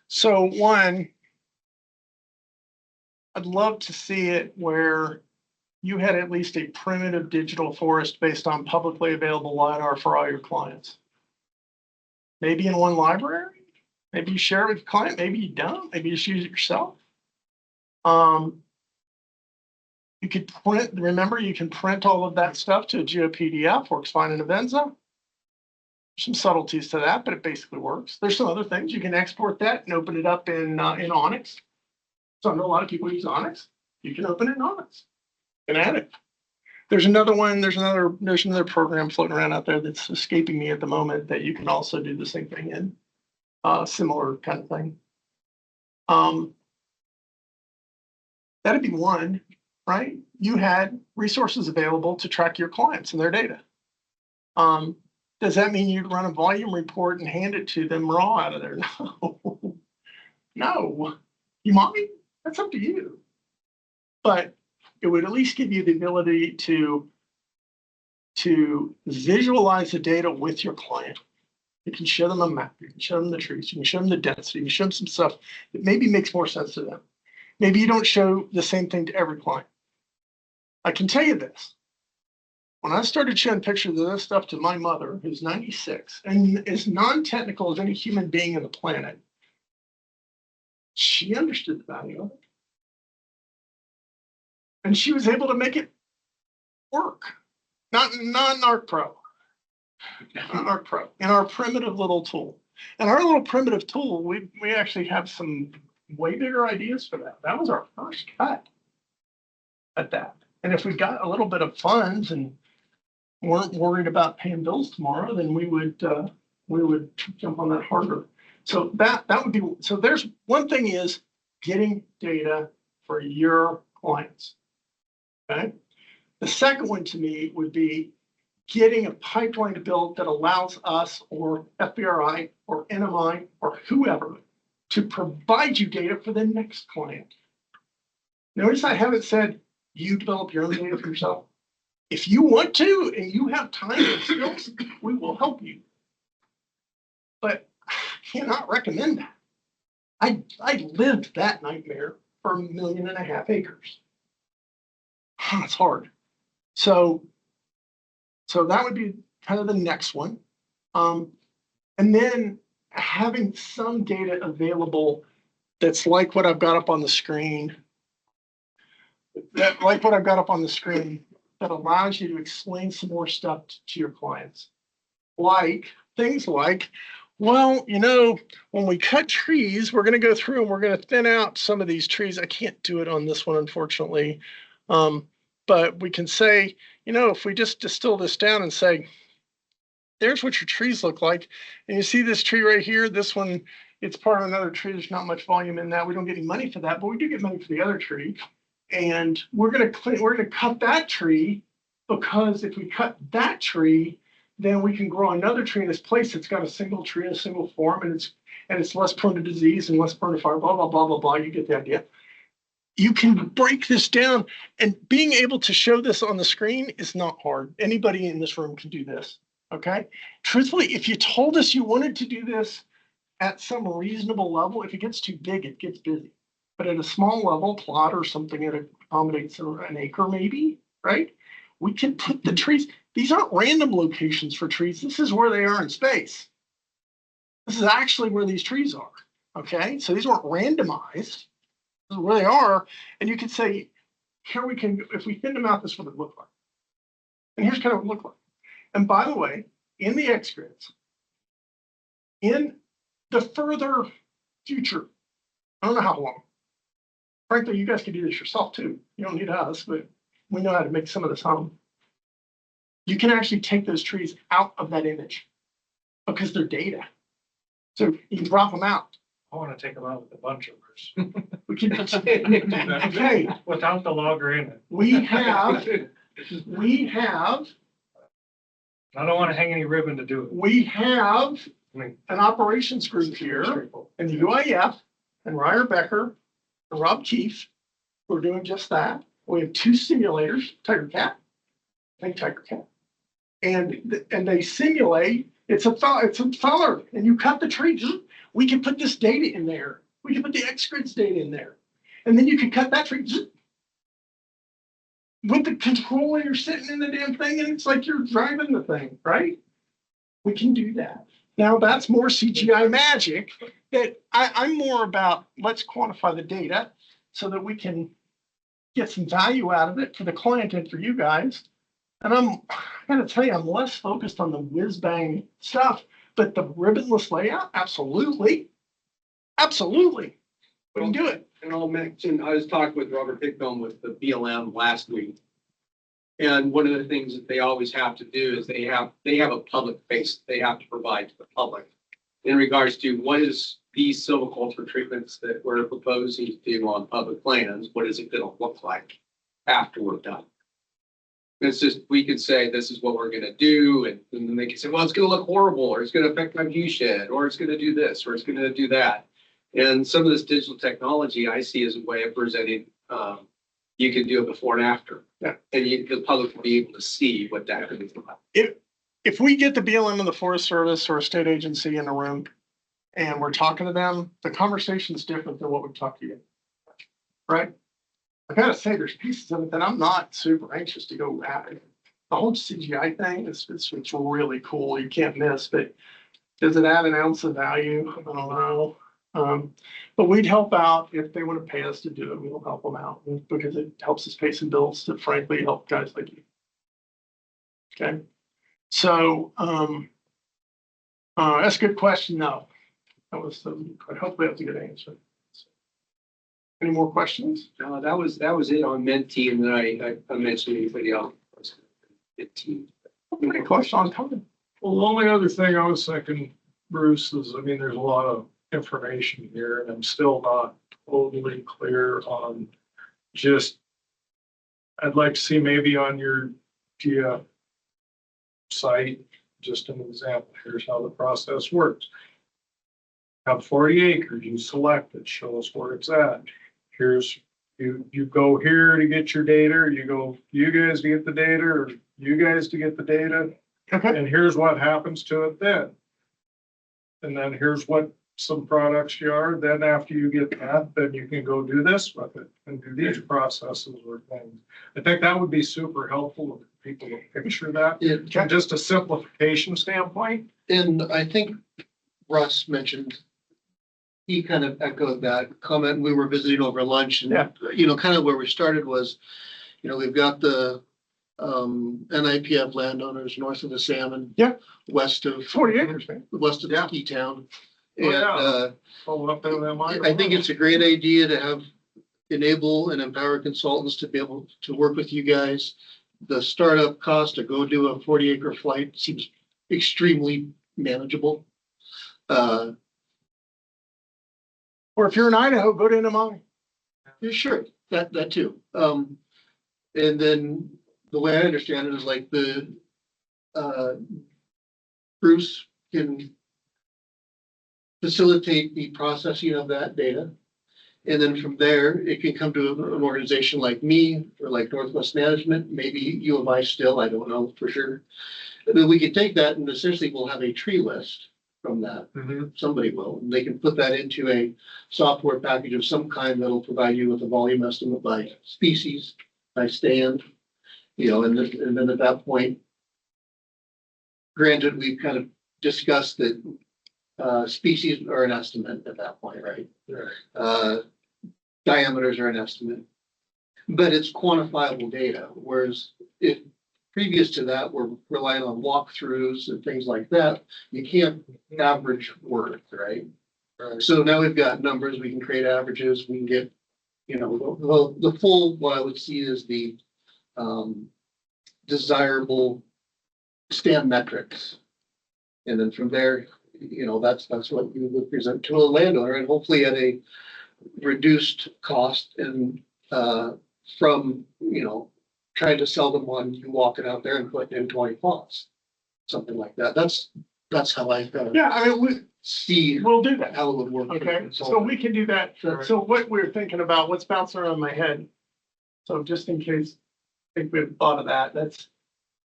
So one, I'd love to see it where you had at least a primitive digital forest based on publicly available LiDAR for all your clients. Maybe in one library, maybe you share it with your client, maybe you don't, maybe you just use it yourself. You could print, remember, you can print all of that stuff to a GeoPDF, works fine in Avenza. Some subtleties to that, but it basically works. There's some other things. You can export that and open it up in Onyx. So I know a lot of people use Onyx. You can open it in Onyx and add it. There's another one, there's another program floating around out there that's escaping me at the moment that you can also do the same thing in. Similar kind of thing. That'd be one, right? You had resources available to track your clients and their data. Does that mean you'd run a volume report and hand it to them raw out of there? No. No. You might. That's up to you. But it would at least give you the ability to visualize the data with your client. You can show them a map, you can show them the trees, you can show them the density, you can show them some stuff that maybe makes more sense to them. Maybe you don't show the same thing to every client. I can tell you this. When I started showing pictures of this stuff to my mother, who's 96, and as non-technical as any human being on the planet, she understood the value of it. And she was able to make it work. Not in ARC Pro. Not ARC Pro. In our primitive little tool. And our little primitive tool, we actually have some way bigger ideas for that. That was our first cut at that. And if we got a little bit of funds and weren't worried about paying bills tomorrow, then we would jump on that harder. So that would be, so there's one thing is getting data for your clients. Okay. The second one to me would be getting a pipeline built that allows us or FBRI or NMI or whoever to provide you data for the next client. Notice I haven't said you develop your own data for yourself. If you want to and you have time and skills, we will help you. But I cannot recommend that. I lived that nightmare for 1.5 million acres. It's hard. So that would be kind of the next one. And then having some data available that's like what I've got up on the screen, that allows you to explain some more stuff to your clients. Like things like, well, you know, when we cut trees, we're going to go through and we're going to thin out some of these trees. I can't do it on this one, unfortunately. But we can say, you know, if we just distill this down and say, there's what your trees look like. And you see this tree right here, this one, it's part of another tree. There's not much volume in that. We don't get any money for that, but we do get money for the other tree. And we're gonna cut that tree, because if we cut that tree, then we can grow another tree in its place that's got a single tree in a single form, and it's less prone to disease and less prone to fire, blah, blah, blah, blah, blah. You get the idea. You can break this down, and being able to show this on the screen is not hard. Anybody in this room can do this, okay? Truthfully, if you told us you wanted to do this at some reasonable level, if it gets too big, it gets busy. But at a small level, plot or something that accommodates an acre maybe, right? We can put the trees, these aren't random locations for trees. This is where they are in space. This is actually where these trees are, okay? So these weren't randomized. This is where they are, and you could say, here we can, if we thin them out, this is what it look like. And here's kind of what it look like. And by the way, in the X grids, in the further future, I don't know how long. Frankly, you guys can do this yourself too. You don't need us, but we know how to make some of this home. You can actually take those trees out of that image because they're data. So you can drop them out. I want to take them out with a bunch of ours. We can, okay, Without the logger in it. we have, I don't want to hang any ribbon to do it. we have I mean, an operations group here straightforward. in the UIF and Ryer Becker and Rob Keefe who are doing just that. We have 2 simulators, Tiger Cat, I think Tiger Cat, and they simulate. It's a feller, and you cut the tree. We can put this data in there. We can put the X grids data in there, and then you can cut that tree with the controller. You're sitting in the damn thing, and it's like you're driving the thing, right? We can do that. Now that's more CGI magic. That I'm more about. Let's quantify the data so that we can get some value out of it for the client and for you guys. And I gotta tell you, I'm less focused on the whiz bang stuff, but the ribbonless layout, absolutely. Absolutely. We can do it. And I'll mention, I was talking with Robert Hickman with the BLM last week. And one of the things that they always have to do is they have a public face they have to provide to the public in regards to what is these silviculture treatments that we're proposing to do on public lands, what is it gonna look like after we're done? It's just, we could say, this is what we're gonna do, and then they can say, well, it's gonna look horrible, or it's gonna affect my view shed, or it's gonna do this, or it's gonna do that. And some of this digital technology I see as a way of presenting, you can do it before and after. Yeah. And the public will be able to see what that is like. If we get the BLM of the Forest Service or a state agency in a room and we're talking to them, the conversation is different than what we talk to you. Right? I gotta say, there's pieces of it that I'm not super anxious to go at. The whole CGI thing it's really cool. You can't miss, but does it add an ounce of value? I don't know. But we'd help out if they want to pay us to do it. We'll help them out because it helps us pay some bills to frankly help guys like you. Okay. So, that's a good question. No, that was, hopefully that's a good answer. Any more questions? No, that was it on Mentee, and then I mentioned anybody else. Mentee. Any question on time? Well, the only other thing I was thinking, Bruce, is, I mean, there's a lot of information here, and I'm still not totally clear on just, I'd like to see maybe on your GIA site, just an example, here's how the process works. Have 40 acres, you select it, show us where it's at. Here's, you go here to get your data, or you go, you guys to get the data, or you guys to get the data. Okay. And here's what happens to it then. And then here's what some products you are. Then after you get that, then you can go do this with it and do these processes or things. I think that would be super helpful if people would picture that. From just a simplification standpoint. And I think Russ mentioned, he kind of echoed that comment. We were visiting over lunch and, kind of where we started was, we've got the NIPF landowners north of the Salmon. Yeah. West of 40 acres, man. West of the ski town. Oh, And Follow up on that line. I think it's a great idea to have enable and empower consultants to be able to work with you guys. The startup cost to go do a 40-acre flight seems extremely manageable. Or if you're in Idaho, go to NMI. Yeah, sure, that too. And then the way I understand it is like Bruce can facilitate the processing of that data. And then from there, it can come to an organization like me or like Northwest Management, maybe U of I still, I don't know for sure. And then we can take that and essentially we'll have a tree list from that. Somebody will, and they can put that into a software package of some kind that'll provide you with a volume estimate by species, by stand, and then at that point, granted, we've kind of discussed that species are an estimate at that point, right? Diameters are an estimate, but it's quantifiable data. Whereas if previous to that, we're relying on walkthroughs and things like that, you can't average work, right? So now we've got numbers, we can create averages, we can get, the full, what I would see is the desirable stand metrics. And then from there, that's what you would present to a landowner and hopefully at a reduced cost and from, trying to sell them one, you walk it out there and put in 20 plots, something like that. That's how I Yeah, I mean, see we'll do that. how it would work. Okay, so we can do that. So what we're thinking about, what's bouncing around my head. So just in case, I think we've thought of that,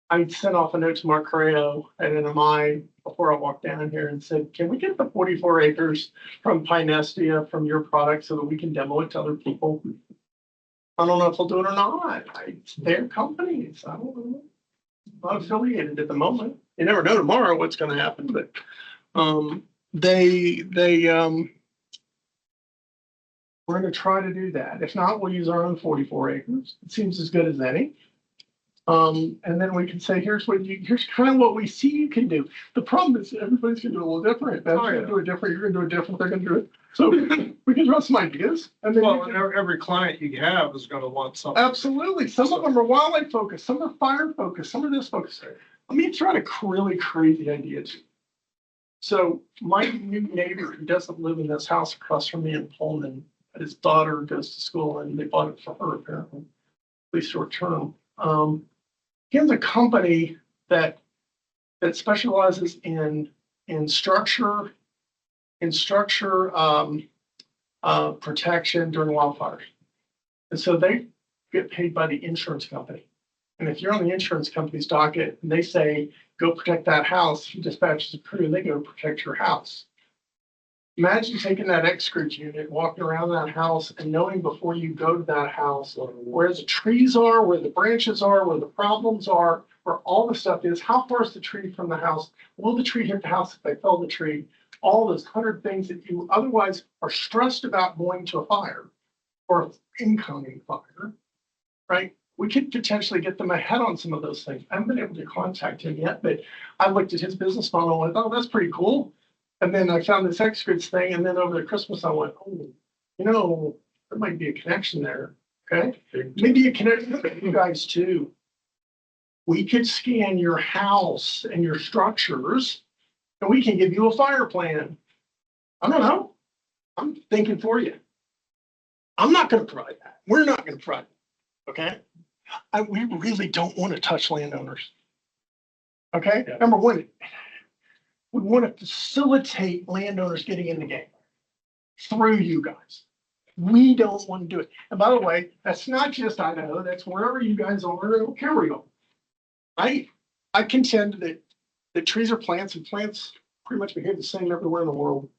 I sent off a note to Mark Correo at NMI before I walked down here and said, can we get the 44 acres from Pinestia from your product so that we can demo it to other people? I don't know if they'll do it or not. It's their companies. I don't know. Not affiliated at the moment. You never know tomorrow what's going to happen, but we're going to try to do that. If not, we'll use our own 44 acres. It seems as good as any. And then we can say, here's kind of what we see you can do. The problem is everybody's gonna do a little different. Ben's gonna do it different, you're gonna do it different, they're gonna do it. So we can draw some ideas and then. Well, and every client you have is gonna want something. Absolutely. Some of them are wildlife focused, some are fire focused, some are this focused. Let me try to really create the idea too. So my new neighbor who doesn't live in this house across from me in Pullman, his daughter goes to school and they bought it for her apparently, at least short term. He has a company that specializes in structure protection during wildfires. And so they get paid by the insurance company. And if you're on the insurance company's docket and they say, go protect that house, he dispatches a crew and they go protect your house. Imagine taking that X-Scrooge unit, walking around that house and knowing before you go to that house, where the trees are, where the branches are, where the problems are, where all the stuff is, how far is the tree from the house? Will the tree hit the house if they fell the tree? All those 100 things that you otherwise are stressed about going to a fire or incoming fire, right? We could potentially get them ahead on some of those things. I haven't been able to contact him yet, but I looked at his business model and went, oh, that's pretty cool. And then I found this X-Grids thing, and then over the Christmas, I went, oh, there might be a connection there, okay? Maybe a connection with you guys too. We could scan your house and your structures, and we can give you a fire plan. I don't know. I'm thinking for you. I'm not going to provide that. We're not going to provide it, okay? We really don't want to touch landowners, okay? Yeah. Number one, we want to facilitate landowners getting in the game through you guys. We don't want to do it. And by the way, that's not just Idaho, that's wherever you guys are, I don't care where you are. I contend that trees are plants and plants pretty much behave the same everywhere in the world.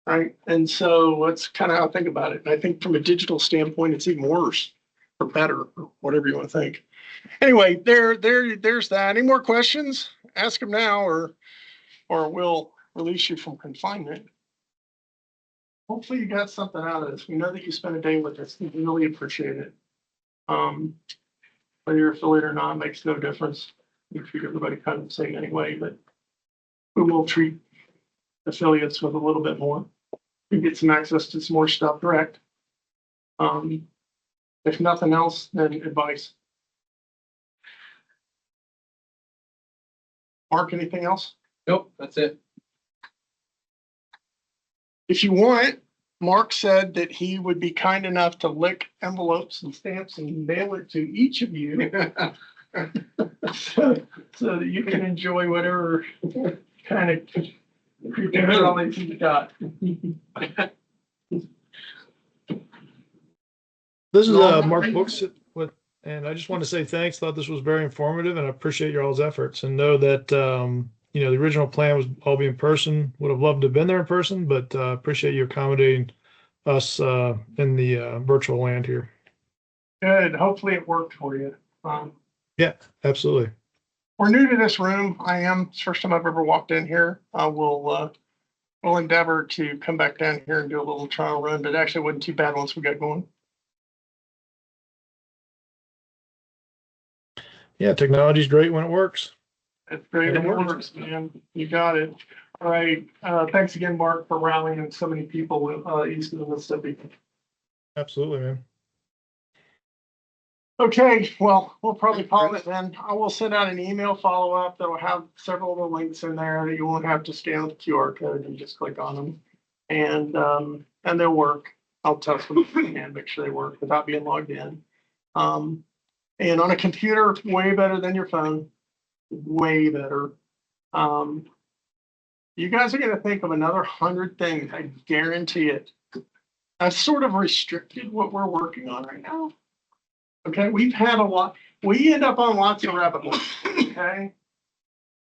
Right. And so that's kind of how I think about it. And I think from a digital standpoint, it's even worse or better or whatever you want to think. Anyway, there's that. Any more questions? Ask them now or we'll release you from confinement. Hopefully you got something out of this. We know that you spent a day with us. We really appreciate it. Whether you're affiliated or not makes no difference. We treat everybody kind of the same anyway, but we will treat affiliates with a little bit more. You get some access to some more stuff direct. If nothing else, then advice. Mark, anything else? Nope, that's it. If you want, Mark said that he would be kind enough to lick envelopes and stamps and mail it to each of you. So that you can enjoy whatever kind of creepy trolleys you got. This is No, Mark Books with, and I just want to say thanks. Thought this was very informative, and I appreciate your all's efforts. And know that you know the original plan was all be in person. Would have loved to have been there in person, but appreciate you accommodating us in the virtual land here. Good. Hopefully it worked for you. Yeah, absolutely. We're new to this room. I am. It's the first time I've ever walked in here. We'll endeavor to come back down here and do a little trial run, but actually it wasn't too bad once we got going. Yeah, technology's great when it works. It's great. And it It works. works, man. You got it. All right. Thanks again, Mark, for rallying so many people east of the Mississippi. Absolutely, man. Okay, well, we'll probably call it then. I will send out an email follow-up that will have several of the links in there that you won't have to scan the QR code and just click on them. And they'll work. I'll test them and make sure they work without being logged in. And on a computer, way better than your phone, way better. You guys are gonna think of another 100 things, I guarantee it. I've sort of restricted what we're working on right now. Okay, we've had a lot, we end up on lots of rabbit holes, okay?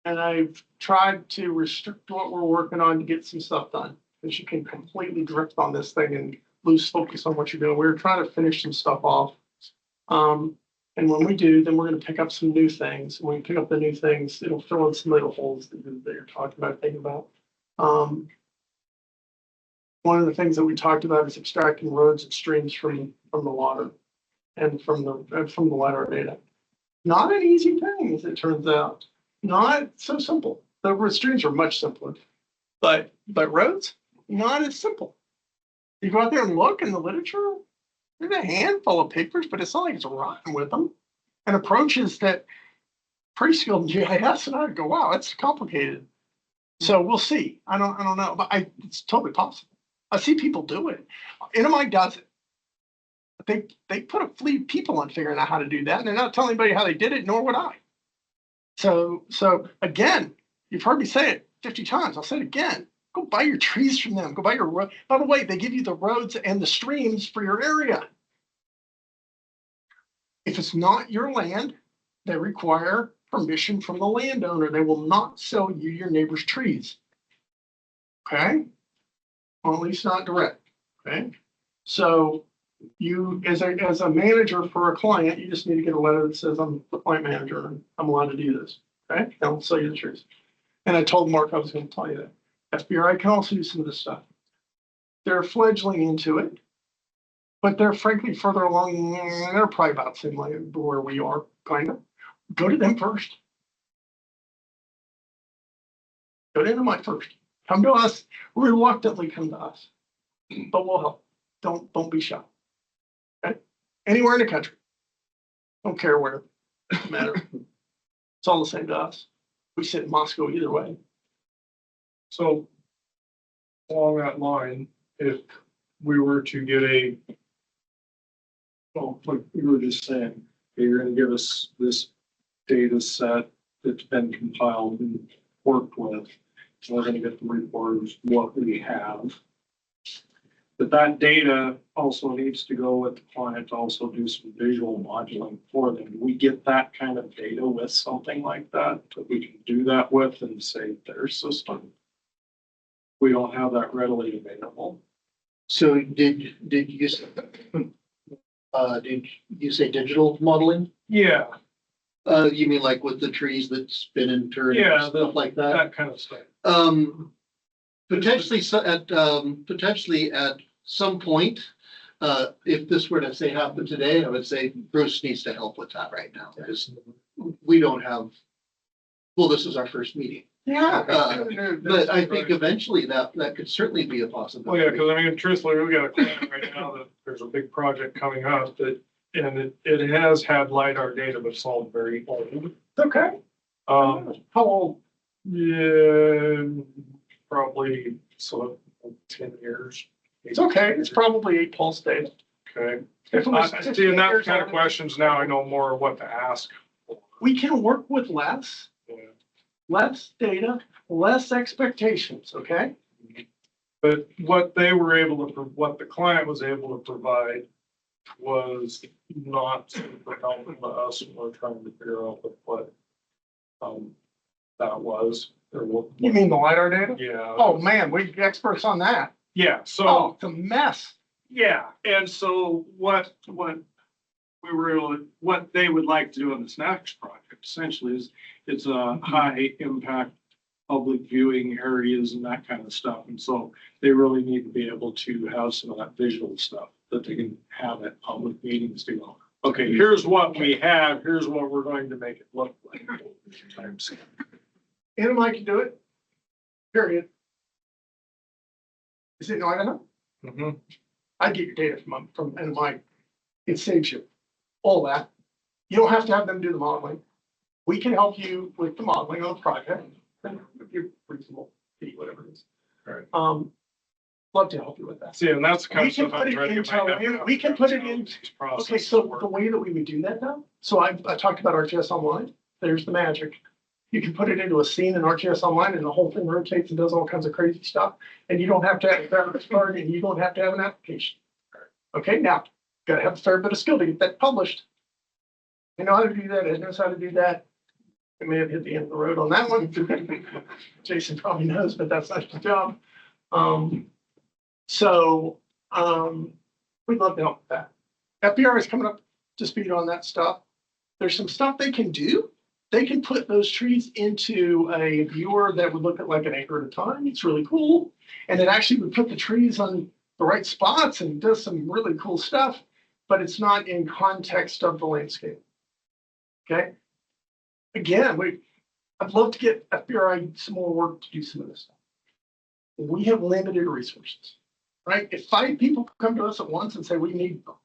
And I've tried to restrict what we're working on to get some stuff done. Because you can completely drift on this thing and lose focus on what you're doing. We're trying to finish some stuff off. And when we do, then we're gonna pick up some new things. When we pick up the new things, it'll fill in some little holes that you're talking about, thinking about. One of the things that we talked about is extracting roads and streams from the water and from the LiDAR data. Not an easy thing, as it turns out. Not so simple. The streams are much simpler, but roads, not as simple. You go out there and look in the literature, there's a handful of papers, but it's not like it's rotten with them. And approaches that pretty skilled GIS and I go, wow, that's complicated. So we'll see. I don't know, but it's totally possible. I see people do it. NMI does it. They put a fleet of people on figuring out how to do that, and they're not telling anybody how they did it, nor would I. So again, you've heard me say it 50 times. I'll say it again. Go buy your trees from them. Go buy your road. By the way, they give you the roads and the streams for your area. If it's not your land, they require permission from the landowner. They will not sell you your neighbor's trees. Okay? Or at least not direct. Okay? So you, as a manager for a client, you just need to get a letter that says I'm the client manager and I'm allowed to do this. Okay? They'll sell you the trees. And I told Mark I was going to tell you that. FBI can also do some of this stuff. They're fledgling into it, but they're frankly further along. They're probably about the same way where we are, kind of. Go to them first. Go to NMI first. Come to us. Reluctantly come to us, but we'll help. Don't be shy. Okay? Anywhere in the country. Don't care where. Doesn't matter. It's all the same to us. We sit in Moscow either way. So along that line, if we were to get well, like you were just saying, you're gonna give us this data set that's been compiled and worked with. So we're gonna get the report of what we have. But that data also needs to go with the client to also do some visual modeling for them. We get that kind of data with something like that we can do that with and say their system. We don't have that readily available. So did you say digital modeling? Yeah, You mean like with the trees that spin and turn and Yeah, stuff like that? that kind of stuff. Potentially at some point, if this were to say happen today, I would say Bruce needs to help with that right now, because we don't have, well, this is our first meeting. Yeah. But I think eventually that could certainly be a Well, yeah, possibility. because I mean, truthfully, we got a client right now that there's a big project coming up that, and it has had LiDAR data, but it's all very old. It's okay. How old? Yeah, probably 10 years. It's okay. It's probably 8 pulse data. Okay. If it was See, 15 and that years kind of old, questions now I know more what to ask. we can work with less data, less expectations, okay? But what they were able to, what the client was able to provide was not super helpful to us when we're trying to figure out what, that was. Or what, You mean the LiDAR data? yeah. Oh, man, we're experts on that. Yeah, so. Oh, it's a mess. Yeah, and so what we were able to, what they would like to do on this next project essentially is it's a high impact public viewing areas and that kind of stuff. And so they really need to be able to have some of that visual stuff that they can have at public meetings to go, okay, here's what we have, here's what we're going to make it look like. NMI can do it, period. Is it in Idaho? Mhm. I get your data from NMI. It saves you all that. You don't have to have them do the modeling. We can help you with the modeling on the project. If you're reasonable, fee, whatever it is. Right. Love to help you with that. See, and that's the kind We of can stuff put I'm it trying to into, get my head we can put it in. these Okay, processes so work. the way that we would do that now, so I talked about ArcGIS Online. There's the magic. You can put it into a scene in ArcGIS Online and the whole thing rotates and does all kinds of crazy stuff. And you don't have to have a graphics card and you don't have to have an application. Okay, now, gotta have a fair bit of skill to get that published. I know how to do that. Ed knows how to do that. I may have hit the end of the road on that one. Jason probably knows, but that's not his job. We'd love to help with that. FBR is coming up to speed on that stuff. There's some stuff they can do. They can put those trees into a viewer that would look at like an acre at a time. It's really cool. And it actually would put the trees on the right spots and does some really cool stuff, but it's not in context of the landscape. Okay. Again, I'd love to get FBRI some more work to do some of this stuff. We have limited resources, right? If 5 people come to us at once and say we need them,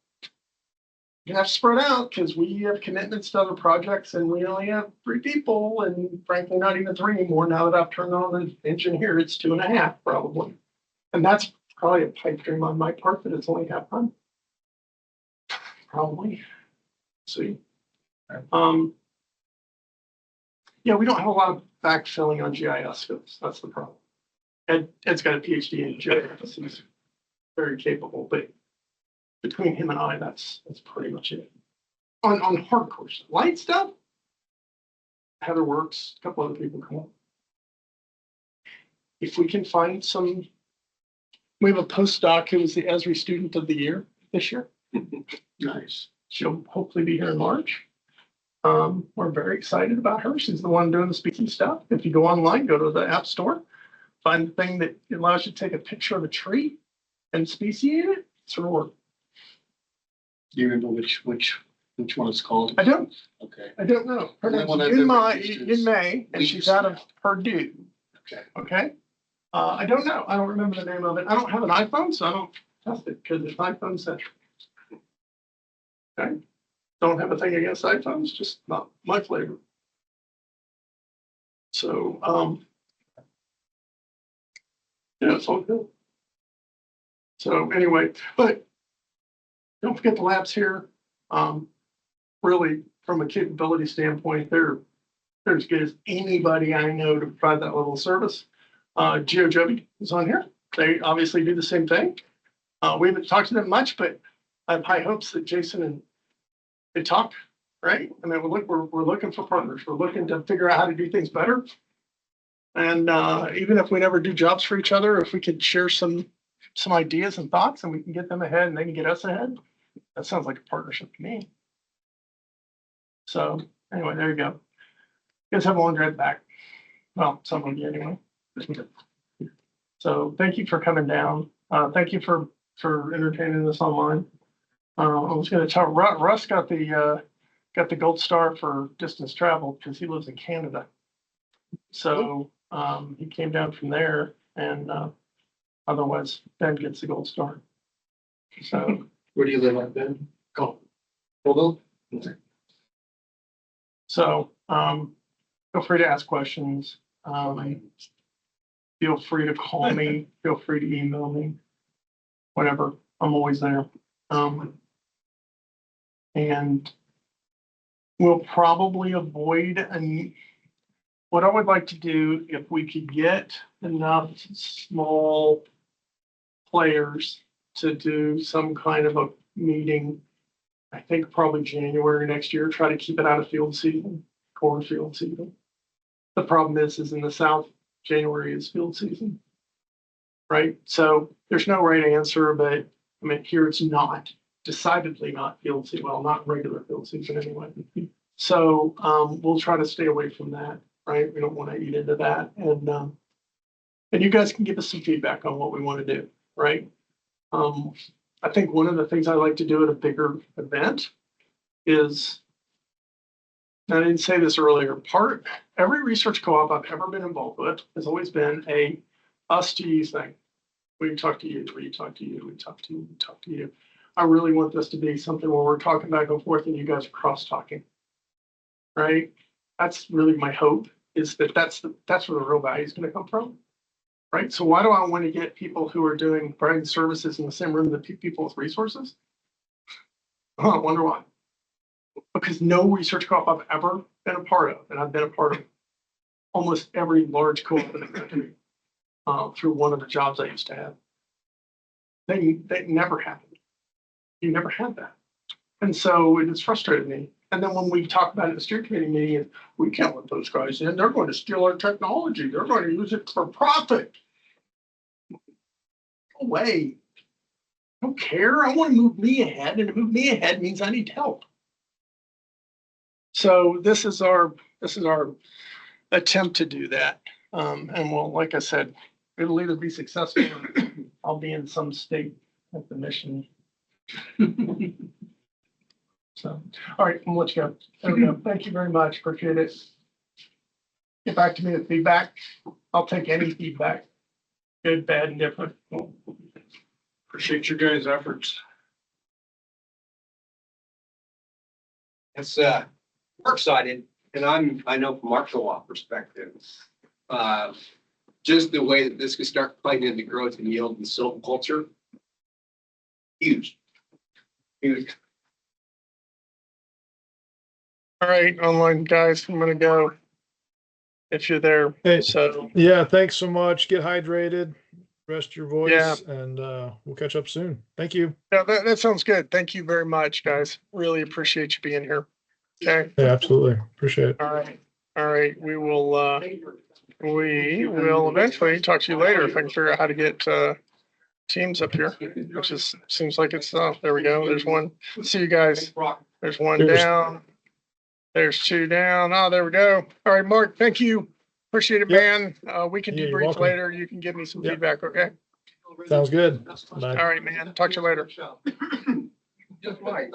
you have to spread out because we have commitments to other projects and we only have 3 people and frankly, not even 3 anymore. Now that I've turned on the engine here, it's 2.5 probably. And that's probably a pipe dream on my part that it's only half time. Probably. See. Yeah, we don't have a lot of backfilling on GIS skills. That's the problem. Ed's got a PhD in GIS. He's very capable, but between him and I, that's pretty much it. On hardcore stuff, light stuff, Heather works, a couple other people come up. If we can find some, we have a postdoc who was the Esri Student of the Year this year. Nice. She'll hopefully be here in March. We're very excited about her. She's the one doing the speaking stuff. If you go online, go to the App Store, find the thing that allows you to take a picture of a tree and speciate it. It's her work. Do you remember which one it's called? I don't Okay. know. Her The name's one I've ever used is in May, and she's out of Purdue. Okay. Okay. I don't know. I don't remember the name of it. I don't have an iPhone, so I don't test it because it's iPhone centric. Okay. Don't have a thing against iPhones, just not my flavor. So, yeah, it's all good. So anyway, but don't forget the labs here. Really, from a capability standpoint, they're as good as anybody I know to provide that level of service. GeoJoby is on here. They obviously do the same thing. We haven't talked to them much, but I have high hopes that Jason and they talk, right? I mean, we're looking for partners. We're looking to figure out how to do things better. And even if we never do jobs for each other, if we could share some ideas and thoughts and we can get them ahead and they can get us ahead, that sounds like a partnership to me. So anyway, there you go. You guys have a long drive back. Well, some of you anyway. So thank you for coming down. Thank you for entertaining us online. I was going to tell Russ got the gold star for distance travel because he lives in Canada. So He came down from there and, otherwise Ben gets the gold star. So, Where do you live at, Ben? go. Hold So, feel free to ask questions. Feel free to call me, feel free to email me, whatever. I'm always there. And we'll probably avoid what I would like to do, if we could get enough small players to do some kind of a meeting, I think probably January next year, try to keep it out of field season, cornfield season. The problem is in the South, January is field season. Right? So there's no right answer, but I mean, here it's not, decidedly not field season, well, not regular field season anyway. So, we'll try to stay away from that, right? We don't want to eat into that. And you guys can give us some feedback on what we want to do, right? I think one of the things I like to do at a bigger event is, and I didn't say this earlier, every research co-op I've ever been involved with has always been a us to you thing. We talk to you, we talk to you, we talk to you, we talk to you. I really want this to be something where we're talking back and forth and you guys are cross-talking. Right? That's really my hope, is that's where the real value is going to come from. Right? So why do I want to get people who are providing services in the same room that people with resources? Oh, I wonder why. Because no research co-op I've ever been a part of, and I've been a part of almost every large co-op in the country through one of the jobs I used to have. They never happened. You never had that. And so it has frustrated me. And then when we talk about it in the steering committee meeting, we can't let those guys in. They're going to steal our technology. They're going to use it for profit. Go away. I don't care. I want to move me ahead, and to move me ahead means I need help. So this is our attempt to do that. And we'll, like I said, it'll either be successful or I'll be in some state at the mission. So, all right, I'm gonna let you go. There we go. Thank you very much. Appreciate it. Get back to me with feedback. I'll take any feedback, good, bad, and different. Appreciate your guys' efforts. It's, we're excited, and I know from our co-op perspective, just the way that this could start playing into growth and yield and silviculture, huge. Huge. All right, online guys, I'm gonna go. If you're there. Hey, So, yeah, thanks so much. Get hydrated, rest your voice, Yeah. and we'll catch up soon. Thank you. yeah, that sounds good. Thank you very much, guys. Really appreciate you being here. Okay. Yeah, absolutely. Appreciate it. All right. All right. We will eventually talk to you later if I can figure out how to get teams up here, which seems like it's there we go. There's one. See you guys. There's one Cheers. down. There's two down. Oh, there we go. All right, Mark, thank you. Appreciate it, Yep. man. We can Yeah, you're debrief welcome. later. You can give me some Yep. feedback, okay? Sounds good. Bye. All right, man. Talk to you later. Just right.